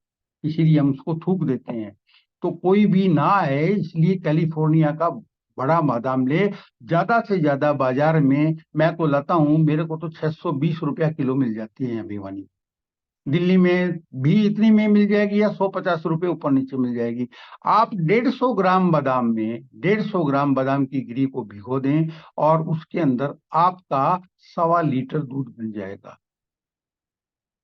इसीलिए हम उसको थूक देते हैं। तो कोई भी ना है, इसलिए कैलिफोर्निया का बड़ा बादाम ले। ज्यादा से ज्यादा बाजार में मैं तो लाता हूँ, मेरे को तो 620 रुपया किलो मिल जाती है यहाँ भिवानी। दिल्ली में भी इतनी में मिल जाएगी, या 150 रुपये ऊपर नीचे मिल जाएगी। आप 150 ग्राम बादाम में 150 ग्राम बादाम की गिरी को भिगो दें, और उसके अंदर आपका 1.25 लीटर दूध बन जाएगा।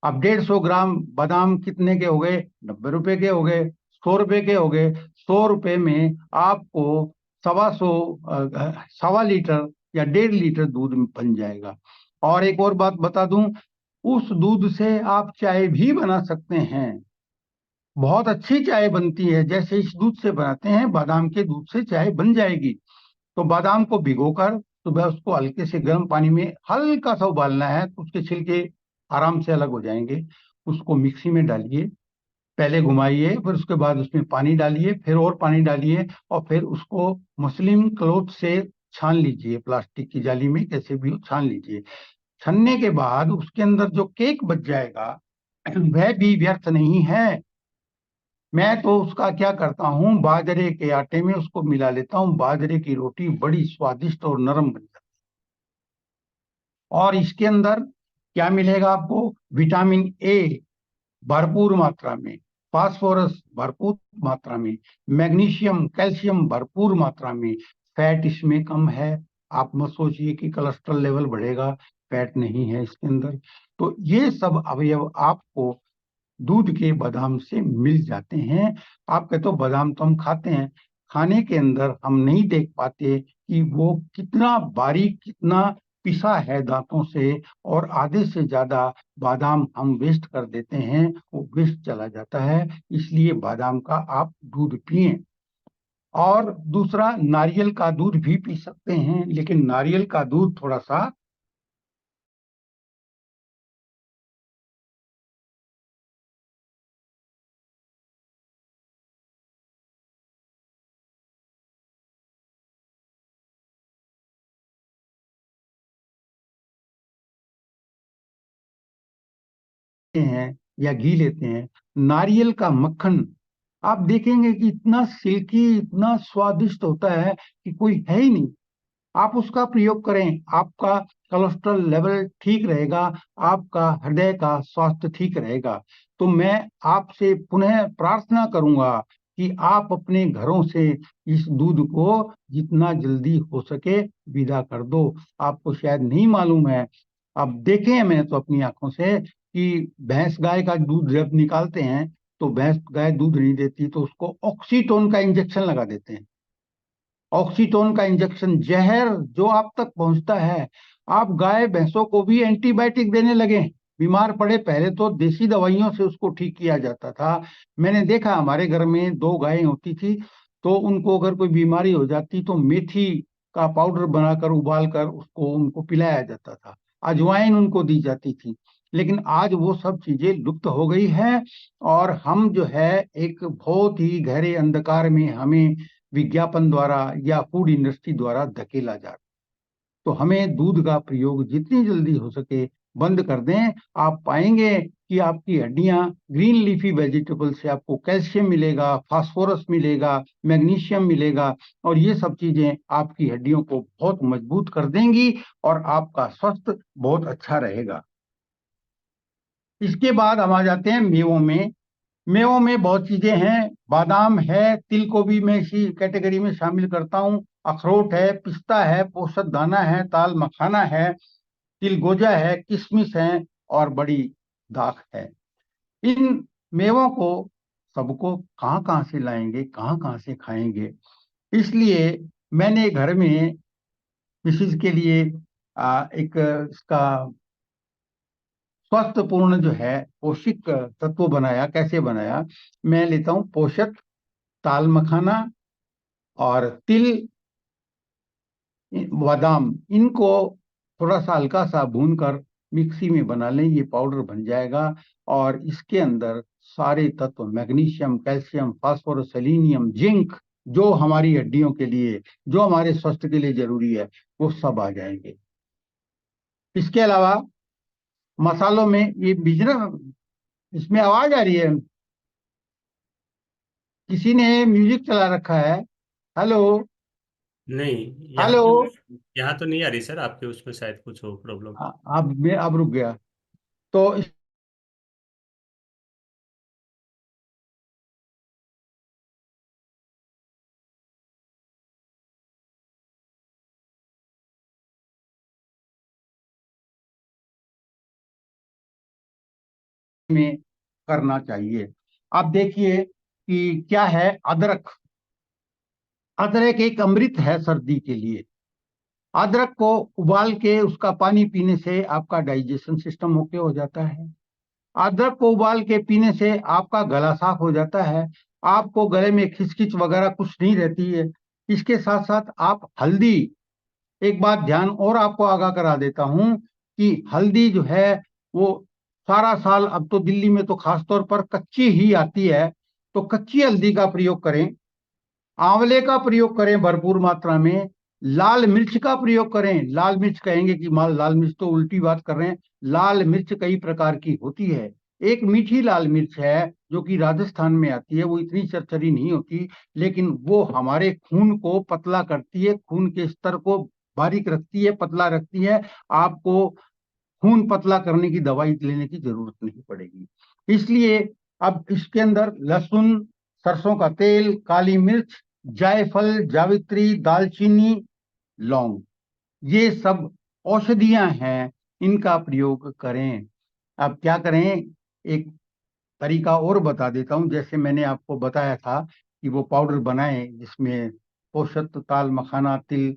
अब 150 ग्राम बादाम कितने के हो गए, 90 रुपए के हो गए, 100 रुपए के हो गए। 100 रुपए में आपको 1.25 लीटर या 1.5 लीटर दूध बन जाएगा। और एक और बात बता दूं, उस दूध से आप चाय भी बना सकते हैं। बहुत अच्छी चाय बनती है, जैसे इस दूध से बनाते हैं, बादाम के दूध से चाय बन जाएगी। तो बादाम को भिगोकर सुबह उसको हल्के से गर्म पानी में हल्का सा उबालना है, तो उसके छिलके आराम से अलग हो जाएंगे। उसको मिक्सी में डालिए, पहले घुमाइए, फिर उसके बाद उसमें पानी डालिए, फिर और पानी डालिए, और फिर उसको मुस्लिम क्लोथ से छान लीजिए, प्लास्टिक की जाली में कैसे भी छान लीजिए। छनने के बाद उसके अंदर जो केक बच जाएगा वह भी व्यर्थ नहीं है। मैं तो उसका क्या करता हूँ, बाजरे के आटे में उसको मिला लेता हूँ। बाजरे की रोटी बड़ी स्वादिष्ट और नरम बन जाती है। और इसके अंदर क्या मिलेगा आपको, विटामिन ए भरपूर मात्रा में, फास्फोरस भरपूर मात्रा में, मैग्नीशियम कैल्शियम भरपूर मात्रा में। फैट इसमें कम है। आप मत सोचिए कि कोलेस्ट्रॉल लेवल बढ़ेगा, फैट नहीं है इसके अंदर। तो ये सब अवयव आपको दूध के बादाम से मिल जाते हैं। आप कहते हो बादाम तो हम खाते हैं, खाने के अंदर हम नहीं देख पाते कि वो कितना बारीक, कितना पिसा है दांतों से, और आधे से ज्यादा बादाम हम वेस्ट कर देते हैं, वो वेस्ट चला जाता है। इसलिए बादाम का आप दूध पिए। और दूसरा, नारियल का दूध भी पी सकते हैं, लेकिन नारियल का दूध थोड़ा सा हैं या घी लेते हैं। नारियल का मक्खन आप देखेंगे कि इतना सिल्की, इतना स्वादिष्ट होता है कि कोई है ही नहीं। आप उसका प्रयोग करें, आपका कोलेस्ट्रॉल लेवल ठीक रहेगा, आपका हृदय का स्वास्थ्य ठीक रहेगा। तो मैं आपसे पुनः प्रार्थना करूंगा कि आप अपने घरों से इस दूध को जितना जल्दी हो सके विदा कर दो। आपको शायद नहीं मालूम है, अब देखे हैं मैंने तो अपनी आंखों से, कि भैंस गाय का दूध जब निकालते हैं तो भैंस गाय दूध नहीं देती, तो उसको ऑक्सीटोन का इंजेक्शन लगा देते हैं। ऑक्सीटोन का इंजेक्शन, जहर जो आप तक पहुंचता है। आप गाय भैंसों को भी एंटीबायोटिक देने लगे, बीमार पड़े। पहले तो देसी दवाइयों से उसको ठीक किया जाता था। मैंने देखा, हमारे घर में 2 गायें होती थी, तो उनको अगर कोई बीमारी हो जाती तो मेथी का पाउडर बनाकर उबाल कर उसको उनको पिलाया जाता था, अजवाइन उनको दी जाती थी। लेकिन आज वो सब चीजें लुप्त हो गई है, और हम जो है एक बहुत ही गहरे अंधकार में हमें विज्ञापन द्वारा या फूड इंडस्ट्री द्वारा धकेला जा रहा है। तो हमें दूध का प्रयोग जितनी जल्दी हो सके बंद कर दें। आप पाएंगे कि आपकी हड्डियां, ग्रीन लीफी वेजिटेबल से आपको कैल्शियम मिलेगा, फास्फोरस मिलेगा, मैग्नीशियम मिलेगा, और ये सब चीजें आपकी हड्डियों को बहुत मजबूत कर देंगी, और आपका स्वास्थ्य बहुत अच्छा रहेगा। इसके बाद हम आ जाते हैं मेवों में। मेवों में बहुत चीजें हैं। बादाम है, तिल को भी मैं इसी कैटेगरी में शामिल करता हूँ। अखरोट है, पिस्ता है, पोषक दाना है, ताल मखाना है, तिलगोजा है, किशमिश है और बड़ी दाख है। इन मेवों को सबको कहाँ कहाँ से लाएंगे, कहाँ कहाँ से खाएंगे? इसलिए मैंने घर में मिसेज के लिए एक इसका स्वस्थपूर्ण जो है पौष्टिक तत्व बनाया। कैसे बनाया? मैं लेता हूँ पोषक ताल मखाना और तिल, बादाम, इनको थोड़ा सा हल्का सा भून कर मिक्सी में बना लें, ये पाउडर बन जाएगा। और इसके अंदर सारे तत्व, magnesium, calcium, phosphorus, selenium, zinc, जो हमारी हड्डियों के लिए, जो हमारे स्वास्थ्य के लिए जरूरी है, वो सब आ जाएंगे। इसके अलावा मसालों में ये बिजनेस, इसमें आवाज आ रही है, किसी ने म्यूजिक चला रखा है। हेलो, नहीं, हेलो। यहाँ तो नहीं आ रही सर, आपके उसमें शायद कुछ हो प्रॉब्लम। अब रुक गया। तो में करना चाहिए। अब देखिए कि क्या है अदरक। अदरक एक अमृत है सर्दी के लिए। अदरक को उबाल के उसका पानी पीने से आपका डाइजेशन सिस्टम ओके हो जाता है। अदरक को उबाल के पीने से आपका गला साफ हो जाता है, आपको गले में खिचखिच वगैरह कुछ नहीं रहती है। इसके साथ साथ आप हल्दी, एक बात ध्यान और आपको आगाह करा देता हूं कि हल्दी जो है वो सारा साल, अब तो दिल्ली में तो खासतौर पर कच्ची ही आती है, तो कच्ची हल्दी का प्रयोग करें। आंवले का प्रयोग करें भरपूर मात्रा में। लाल मिर्च का प्रयोग करें। लाल मिर्च कहेंगे कि माल लाल मिर्च, तो उल्टी बात कर रहे हैं। लाल मिर्च कई प्रकार की होती है। एक मीठी लाल मिर्च है जो कि राजस्थान में आती है, वो इतनी चरचरी नहीं होती, लेकिन वो हमारे खून को पतला करती है, खून के स्तर को बारीक रखती है, पतला रखती है। आपको खून पतला करने की दवाई लेने की जरूरत नहीं पड़ेगी। इसलिए अब इसके अंदर लहसुन, सरसों का तेल, काली मिर्च, जायफल, जावित्री, दालचीनी, लौंग, ये सब औषधियां हैं, इनका प्रयोग करें। अब क्या करें, एक तरीका और बता देता हूं। जैसे मैंने आपको बताया था कि वो पाउडर बनाएं जिसमें पोषक ताल मखाना, तिल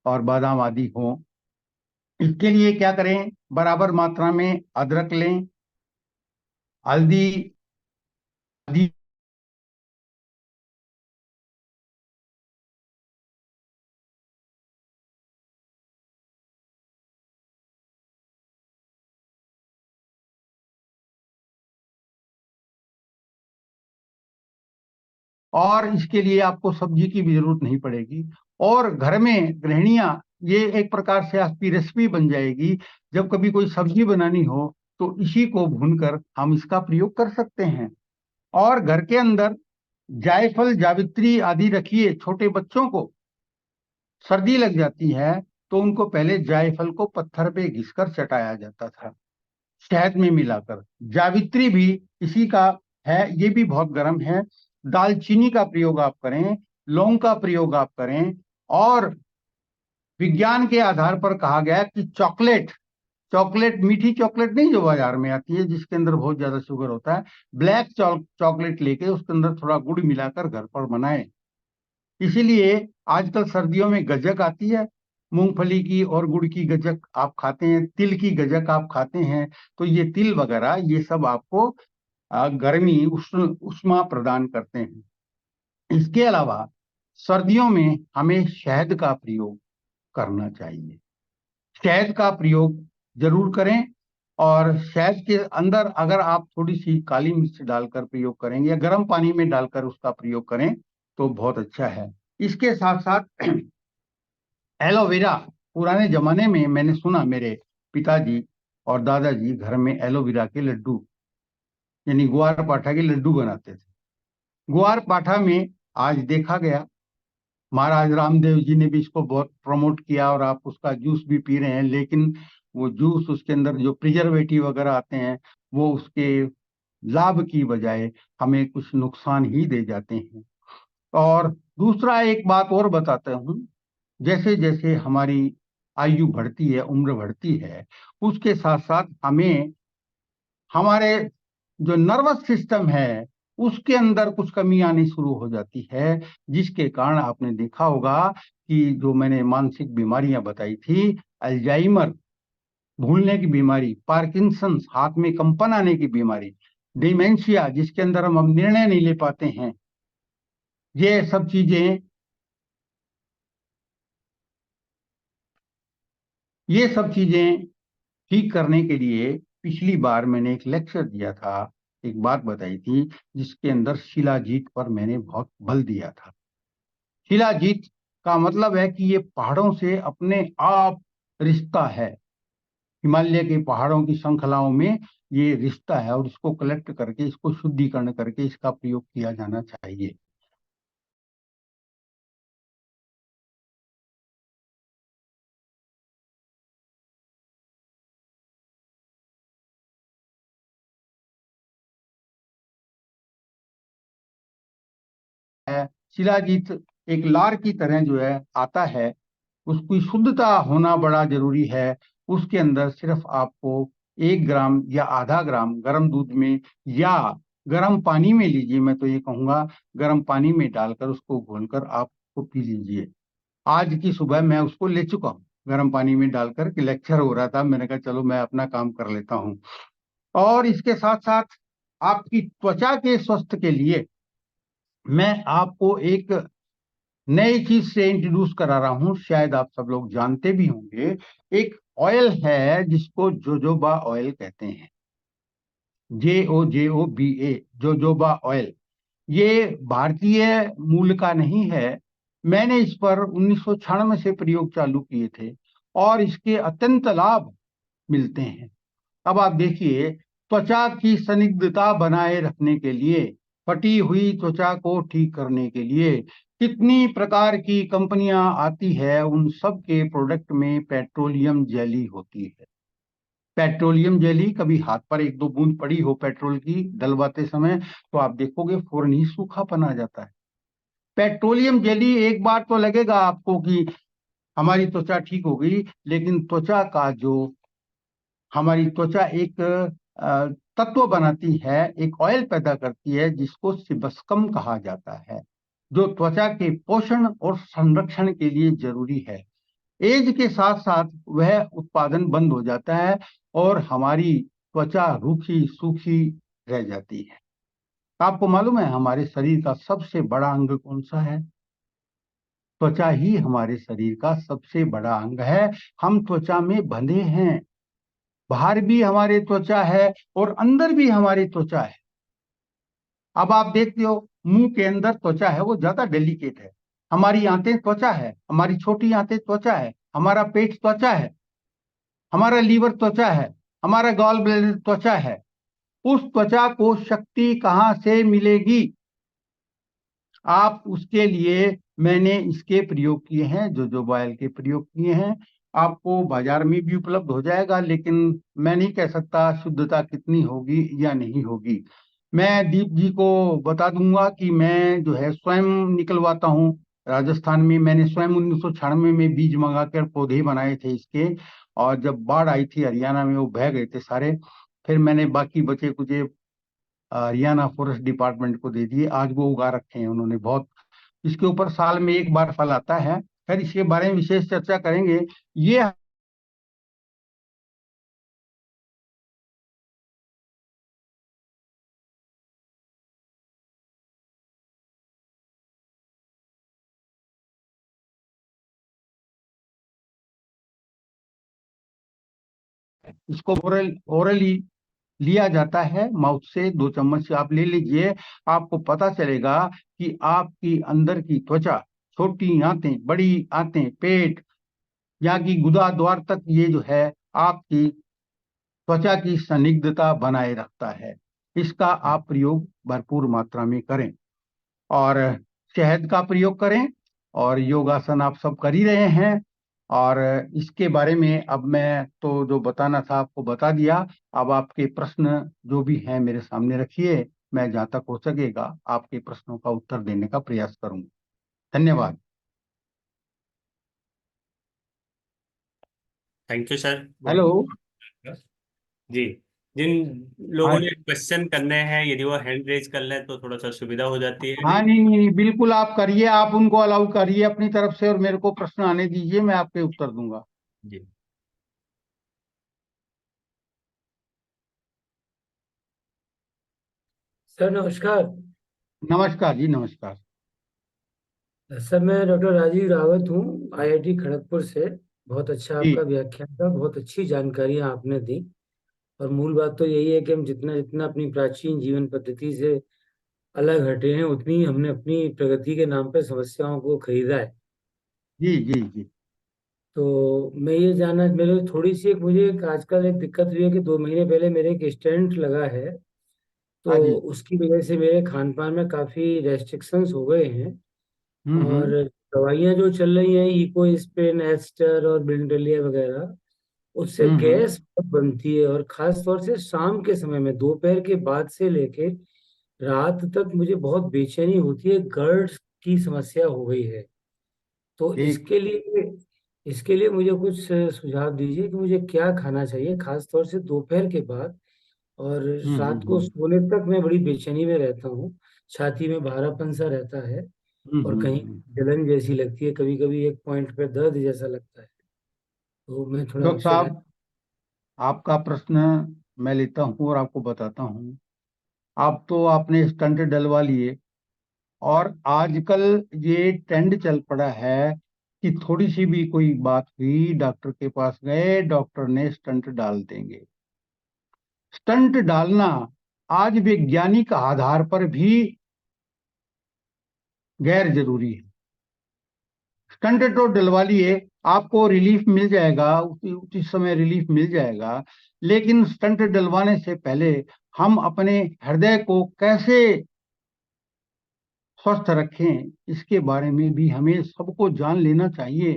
और बादाम आदि हों। इसके लिए क्या करें, बराबर मात्रा में अदरक लें, हल्दी आदि, और इसके लिए आपको सब्जी की भी जरूरत नहीं पड़ेगी। और घर में गृहिणियां, ये एक प्रकार से आपकी रेसिपी बन जाएगी। जब कभी कोई सब्जी बनानी हो तो इसी को भूनकर हम इसका प्रयोग कर सकते हैं। और घर के अंदर जायफल, जावित्री आदि रखिए। छोटे बच्चों को सर्दी लग जाती है तो उनको पहले जायफल को पत्थर पे घिसकर चटाया जाता था, शहद में मिलाकर। जावित्री भी इसी का है, ये भी बहुत गर्म है। दालचीनी का प्रयोग आप करें, लौंग का प्रयोग आप करें। और विज्ञान के आधार पर कहा गया कि चॉकलेट, चॉकलेट मीठी चॉकलेट नहीं जो बाजार में आती है जिसके अंदर बहुत ज्यादा शुगर होता है, ब्लैक चॉकलेट लेके उसके अंदर थोड़ा गुड़ मिलाकर घर पर बनाएं। इसीलिए आजकल सर्दियों में गज्जक आती है, मूंगफली की और गुड़ की गज्जक आप खाते हैं, तिल की गज्जक आप खाते हैं। तो ये तिल वगैरह ये सब आपको गर्मी उष्मा प्रदान करते हैं। इसके अलावा सर्दियों में हमें शहद का प्रयोग करना चाहिए। शहद का प्रयोग जरूर करें। और शहद के अंदर अगर आप थोड़ी सी काली मिर्च डालकर प्रयोग करेंगे या गर्म पानी में डालकर उसका प्रयोग करें तो बहुत अच्छा है। इसके साथ साथ एलोवेरा, पुराने जमाने में मैंने सुना मेरे पिताजी और दादाजी घर में एलोवेरा के लड्डू, यानी ग्वार पाठा के लड्डू बनाते थे। ग्वार पाठा में आज देखा गया, महाराज रामदेव जी ने भी इसको बहुत प्रमोट किया और आप उसका जूस भी पी रहे हैं, लेकिन वो जूस, उसके अंदर जो प्रिजर्वेटिव वगैरह आते हैं, वो उसके लाभ की बजाय हमें कुछ नुकसान ही दे जाते हैं। और दूसरा एक बात और बताता हूँ जैसे जैसे हमारी आयु बढ़ती है, उम्र बढ़ती है, उसके साथ साथ हमें हमारे जो नर्वस सिस्टम है उसके अंदर कुछ कमी आनी शुरू हो जाती है, जिसके कारण आपने देखा होगा कि जो मैंने मानसिक बीमारियां बताई थी, अल्जाइमर भूलने की बीमारी, पार्किंसंस हाथ में कंपन आने की बीमारी, डिमेंशिया जिसके अंदर हम अब निर्णय नहीं ले पाते हैं, ये सब चीजें ठीक करने के लिए पिछली बार मैंने एक लेक्चर दिया था, एक बात बताई थी, जिसके अंदर शिलाजीत पर मैंने बहुत बल दिया था। शिलाजीत का मतलब है कि ये पहाड़ों से अपने आप रिश्ता है, हिमालय के पहाड़ों की श्रृंखलाओं में ये रिश्ता है, और इसको कलेक्ट करके, इसको शुद्धिकरण करके इसका प्रयोग किया जाना चाहिए। शिलाजीत एक लार की तरह जो है आता है, उसकी शुद्धता होना बड़ा जरूरी है। उसके अंदर सिर्फ आपको 1 ग्राम या आधा ग्राम गर्म दूध में या गर्म पानी में लीजिए, मैं तो ये कहूंगा गर्म पानी में डालकर उसको घोलकर आप उसको पी लीजिए। आज की सुबह मैं उसको ले चुका हूँ गर्म पानी में डालकर, कि लेक्चर हो रहा था, मैंने कहा चलो मैं अपना काम कर लेता हूँ। और इसके साथ साथ आपकी त्वचा के स्वास्थ्य के लिए मैं आपको एक नई चीज से इंट्रोड्यूस करा रहा हूं, शायद आप सब लोग जानते भी होंगे। एक ऑयल है जिसको जोजोबा ऑयल कहते हैं, JOJOBA, जोजोबा ऑयल। ये भारतीय मूल का नहीं है। मैंने इस पर 1996 से प्रयोग चालू किए थे और इसके अत्यंत लाभ मिलते हैं। अब आप देखिए, त्वचा की स्निग्धता बनाए रखने के लिए, फटी हुई त्वचा को ठीक करने के लिए कितनी प्रकार की कंपनियां आती है, उन सब के प्रोडक्ट में पेट्रोलियम जेली होती है। पेट्रोलियम जेली कभी हाथ पर 1-2 बूंद पड़ी हो पेट्रोल की डलवाते समय, तो आप देखोगे फौरन ही सूखापन आ जाता है। पेट्रोलियम जेली एक बार तो लगेगा आपको कि हमारी त्वचा ठीक हो गई, लेकिन हमारी त्वचा एक तत्व बनाती है, एक ऑयल पैदा करती है जिसको सिबस्कम कहा जाता है, जो त्वचा के पोषण और संरक्षण के लिए जरूरी है। एज के साथ साथ वह उत्पादन बंद हो जाता है और हमारी त्वचा रूखी सूखी रह जाती है। आपको मालूम है हमारे शरीर का सबसे बड़ा अंग कौन सा है? त्वचा ही हमारे शरीर का सबसे बड़ा अंग है। हम त्वचा में बंधे हैं, बाहर भी हमारे त्वचा है और अंदर भी हमारी त्वचा है। अब आप देखते हो मुंह के अंदर त्वचा है, वो ज्यादा डेलिकेट है। हमारी आंतें त्वचा है, हमारी छोटी आंतें त्वचा है, हमारा पेट त्वचा है, हमारा लीवर त्वचा है, हमारा गॉल ब्लैडर त्वचा है। उस त्वचा को शक्ति कहाँ से मिलेगी? आप उसके लिए मैंने इसके प्रयोग किए हैं, जोजोबा ऑयल के प्रयोग किए हैं। आपको बाजार में भी उपलब्ध हो जाएगा, लेकिन मैं नहीं कह सकता शुद्धता कितनी होगी या नहीं होगी। मैं दीप जी को बता दूंगा कि मैं जो है स्वयं निकलवाता हूँ। राजस्थान में मैंने स्वयं 1996 में बीज मंगा कर पौधे बनाए थे इसके, और जब बाढ़ आई थी हरियाणा में, वो बह गए थे सारे। फिर मैंने बाकी बचे कुछ हरियाणा फॉरेस्ट डिपार्टमेंट को दे दिए, आज वो उगा रखे हैं उन्होंने बहुत। इसके ऊपर साल में एक बार फल आता है। फिर इसके बारे में विशेष चर्चा करेंगे। ये इसको ओरली लिया जाता है, माउथ से 2 चम्मच आप ले लीजिए। आपको पता चलेगा कि आपकी अंदर की त्वचा, छोटी आंतें, बड़ी आंतें, पेट, यहाँ की गुदा द्वार तक, ये जो है आपकी त्वचा की स्निग्धता बनाए रखता है। इसका आप प्रयोग भरपूर मात्रा में करें और शहद का प्रयोग करें, और योगासन आप सब कर ही रहे हैं। और इसके बारे में अब मैं तो जो बताना था आपको बता दिया। अब आपके प्रश्न जो भी हैं मेरे सामने रखिए, मैं जहाँ तक हो सकेगा आपके प्रश्नों का उत्तर देने का प्रयास करूंगा। धन्यवाद। Thank you sir. हेलो। जी, जिन हाँ लोगों ने क्वेश्चन करने हैं यदि वो हैंड रेज कर लें तो थोड़ा सा सुविधा हो जाती है। हाँ, नहीं नहीं नहीं, बिल्कुल आप करिए, आप उनको अलाउ करिए अपनी तरफ से और मेरे को प्रश्न आने दीजिए, मैं आपके उत्तर दूंगा। जी, सर नमस्कार। नमस्कार जी, नमस्कार। सर मैं डॉक्टर राजीव रावत हूँ, आईआईटी खड़गपुर से। बहुत अच्छा जी आपका व्याख्यान था, बहुत अच्छी जानकारियाँ आपने दी। और मूल बात तो यही है कि हम जितना जितना अपनी प्राचीन जीवन पद्धति से अलग हटे हैं, उतनी ही हमने अपनी प्रगति के नाम पर समस्याओं को खरीदा है। जी जी जी। तो मैं ये जानना, मेरे थोड़ी सी एक मुझे एक आजकल एक दिक्कत हुई है कि 2 महीने पहले मेरे एक स्टेंट लगा है। हाँ तो जी। उसकी वजह से मेरे खान पान में काफ़ी रेस्ट्रिक्शंस हो गए हैं। और हम्म। दवाइयाँ जो चल रही हैं, इकोस्प्रिन, एस्टर और बिल्डलिया वगैरह, उससे हम्म। गैस बहुत बनती है। और खास तौर से शाम के समय में, दोपहर के बाद से लेके रात तक मुझे बहुत बेचैनी होती है, गर्ड्स की समस्या हो गई है। तो ठीक। इसके लिए मुझे कुछ सुझाव दीजिए कि मुझे क्या खाना चाहिए, खास तौर से दोपहर के बाद। और रात को हम्म। सोने तक मैं बड़ी बेचैनी में रहता हूँ, छाती में भारापन सा रहता है, और कहीं हम्म। जलन जैसी लगती है, कभी कभी एक पॉइंट पे दर्द जैसा लगता है। तो मैं थोड़ा डॉक्टर आपसे राय। साहब, आपका प्रश्न मैं लेता हूँ और आपको बताता हूँ। आप तो आपने स्टंट डलवा लिए, और आजकल ये ट्रेंड चल पड़ा है कि थोड़ी सी भी कोई बात हुई, डॉक्टर के पास गए, डॉक्टर ने स्टंट डाल देंगे। स्टंट डालना आज वैज्ञानिक आधार पर भी गैर जरूरी है। स्टंट तो डलवा लिए, आपको रिलीफ मिल जाएगा, उसी समय रिलीफ मिल जाएगा, लेकिन स्टंट डलवाने से पहले हम अपने हृदय को कैसे स्वस्थ रखें, इसके बारे में भी हमें सबको जान लेना चाहिए,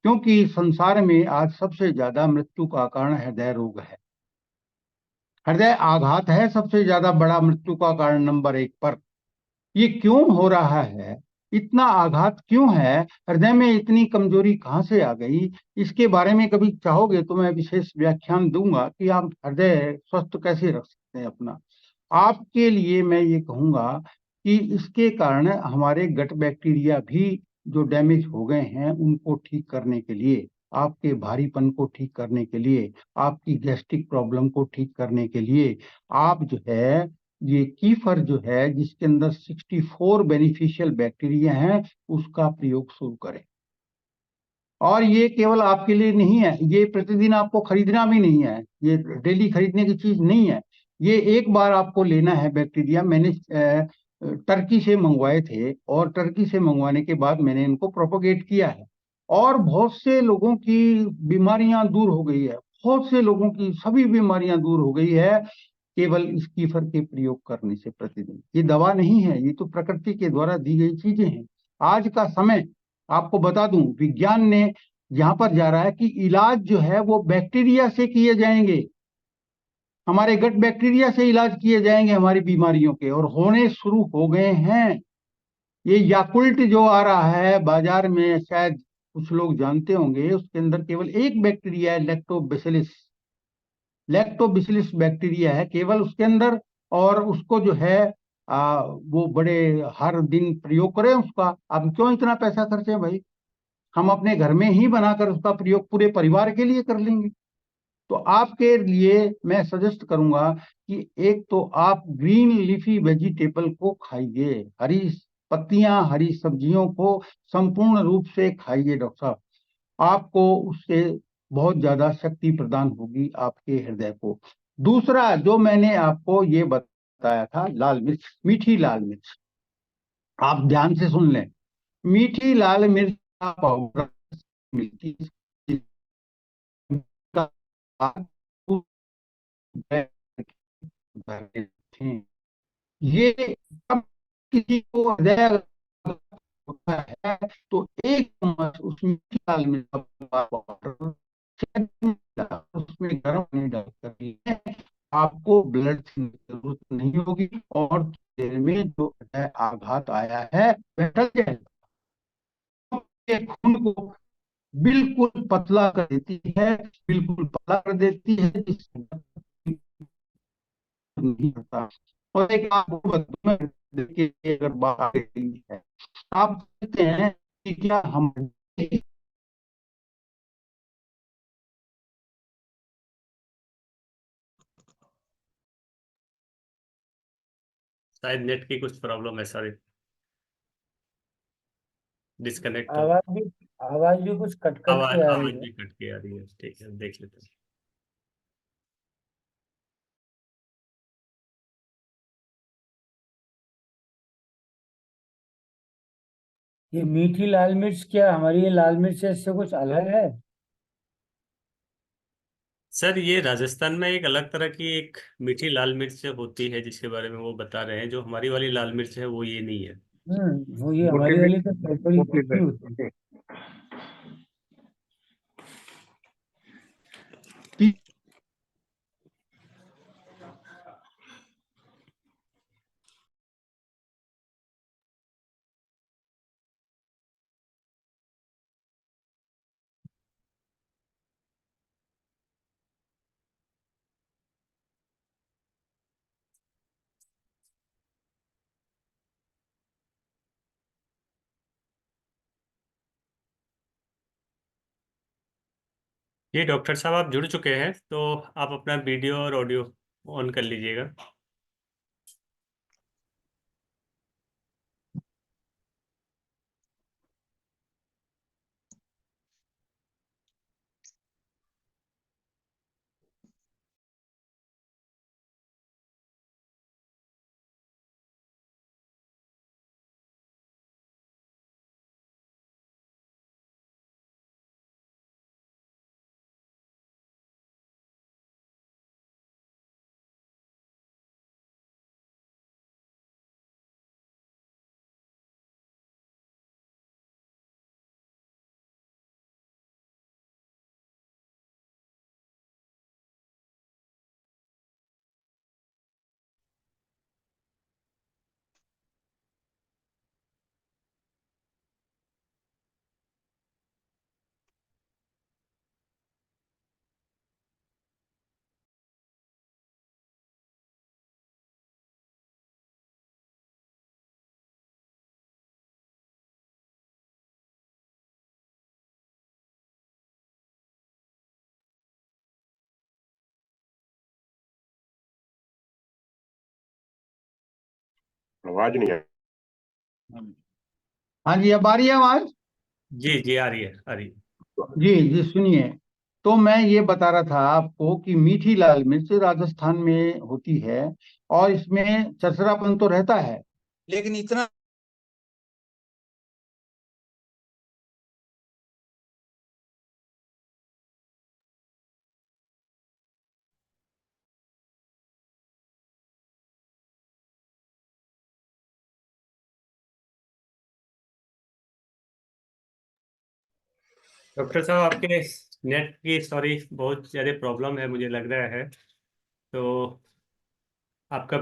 क्योंकि संसार में आज सबसे ज्यादा मृत्यु का कारण हृदय रोग है। हृदय आघात है सबसे ज्यादा बड़ा मृत्यु का कारण नंबर 1 पर। ये क्यों हो रहा है, इतना आघात क्यों है, हृदय में इतनी कमजोरी कहाँ से आ गई, इसके बारे में कभी चाहोगे तो मैं विशेष व्याख्यान दूंगा कि आप हृदय स्वस्थ कैसे रख सकते हैं अपना। आपके लिए मैं ये कहूंगा कि इसके कारण हमारे गट बैक्टीरिया भी जो डैमेज हो गए हैं उनको ठीक करने के लिए, आपके भारीपन को ठीक करने के लिए, आपकी गैस्ट्रिक प्रॉब्लम को ठीक करने के लिए, आप जो है ये कीफर जो है जिसके अंदर 64 बेनिफिशियल बैक्टीरिया हैं, उसका प्रयोग शुरू करें। और ये केवल आपके लिए नहीं है, ये प्रतिदिन आपको खरीदना भी नहीं है, ये डेली खरीदने की चीज नहीं है। ये एक बार आपको लेना है बैक्टीरिया। मैंने टर्की से मंगवाए थे, और टर्की से मंगवाने के बाद मैंने इनको प्रोपोगेट किया है, और बहुत से लोगों की बीमारियां दूर हो गई है, बहुत से लोगों की सभी बीमारियां दूर हो गई है, केवल इस कीफर के प्रयोग करने से प्रतिदिन। ये दवा नहीं है, ये तो प्रकृति के द्वारा दी गई चीजें हैं। आज का समय आपको बता दूं, विज्ञान ने यहाँ पर जा रहा है कि इलाज जो है वो बैक्टीरिया से किए जाएंगे, हमारे गट बैक्टीरिया से इलाज किए जाएंगे हमारी बीमारियों के, और होने शुरू हो गए हैं। ये याकुल्ट जो आ रहा है बाजार में, शायद कुछ लोग जानते होंगे, उसके अंदर केवल एक बैक्टीरिया है, लैक्टोबैसिलिस। लैक्टोबैसिलिस बैक्टीरिया है केवल उसके अंदर, और उसको जो है वो बड़े हर दिन प्रयोग करें उसका। अब क्यों इतना पैसा खर्चे भाई, हम अपने घर में ही बनाकर उसका प्रयोग पूरे परिवार के लिए कर लेंगे। तो आपके लिए मैं सजेस्ट करूंगा कि एक तो आप ग्रीन लीफी वेजिटेबल को खाइए, हरी पत्तियां, हरी सब्जियों को संपूर्ण रूप से खाइए डॉक्टर साहब। आपको उससे बहुत ज्यादा शक्ति प्रदान होगी आपके हृदय को। दूसरा जो मैंने आपको ये बताया था, लाल मिर्च, मीठी लाल मिर्च, आप ध्यान से सुन लें। मीठी लाल मिर्च का पाउडर मिलती है, ये अब किसी को हृदय होता है तो एक चम्मच उसमें लाल मिर्च का पाउडर उसमें गर्म पानी डालकर पीएं, आपको ब्लड की जरूरत नहीं होगी, और देर में जो आघात आया है वह टल जाएगा। खून को बिल्कुल पतला कर देती है, बिल्कुल पतला कर देती है, जिससे नहीं होता। और एक आपको बताऊं मैं, देखिए अगर बात आ रही है, आप कहते हैं कि क्या हम शायद नेट की कुछ प्रॉब्लम है, सॉरी, डिस्कनेक्ट हो। आवाज भी आवाज भी कुछ कट कट आवाज के आ रही आवाज है। भी कट के आ रही है, ठीक है, देख लेते हैं। ये मीठी लाल मिर्च क्या हमारी ये लाल मिर्च है, इससे कुछ अलग है? सर ये राजस्थान में एक अलग तरह की एक मीठी लाल मिर्च होती है, जिसके बारे में वो बता रहे हैं। जो हमारी वाली लाल मिर्च है वो ये नहीं है। वो ये हमारी वाली तो बड़ी तीखी होती है। ये डॉक्टर साहब आप जुड़ चुके हैं, तो आप अपना वीडियो और ऑडियो ऑन कर लीजिएगा। आवाज नहीं है। हाँ जी, अब आ रही है आवाज? जी जी, आ रही है, आ रही है। जी जी, सुनिए। तो मैं ये बता रहा था आपको कि मीठी लाल मिर्च राजस्थान में होती है, और इसमें चरचरापन तो रहता है, लेकिन इतना डॉक्टर साहब आपके नेट की, सॉरी, बहुत ज़्यादा प्रॉब्लम है मुझे लग रहा है। तो आपका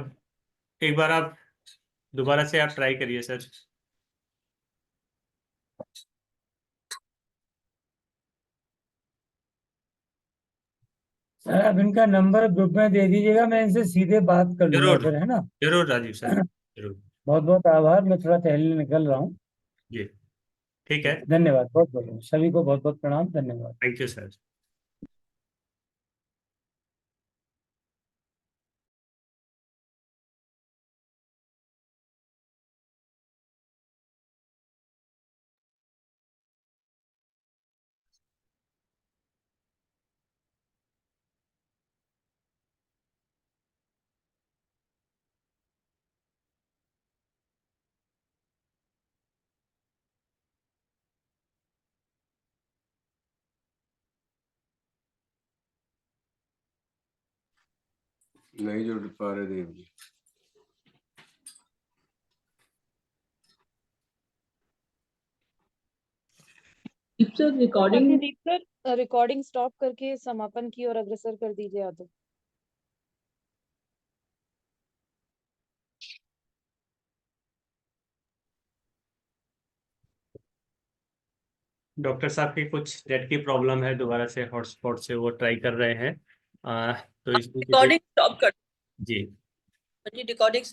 एक बार आप दोबारा से आप ट्राई करिए सर। सर आप इनका नंबर ग्रुप में दे दीजिएगा, मैं इनसे सीधे बात कर लूंगा जरूर, फिर, है ना? जरूर राजीव सर, जरूर। बहुत बहुत आभार, मैं थोड़ा टहलने निकल रहा हूँ। जी, ठीक है। धन्यवाद, बहुत बहुत सभी को बहुत बहुत प्रणाम, धन्यवाद। Thank you sir. नहीं जुड़ पा रहे Dev ji. Sir recording Pradeep sir, recording stop करके समापन की ओर अग्रसर कर दीजिए आप। डॉक्टर साहब की कुछ नेट की प्रॉब्लम है, दोबारा से हॉटस्पॉट से वो ट्राई कर रहे हैं। तो इसमें रिकॉर्डिंग स्टॉप कर जी जी, रिकॉर्डिंग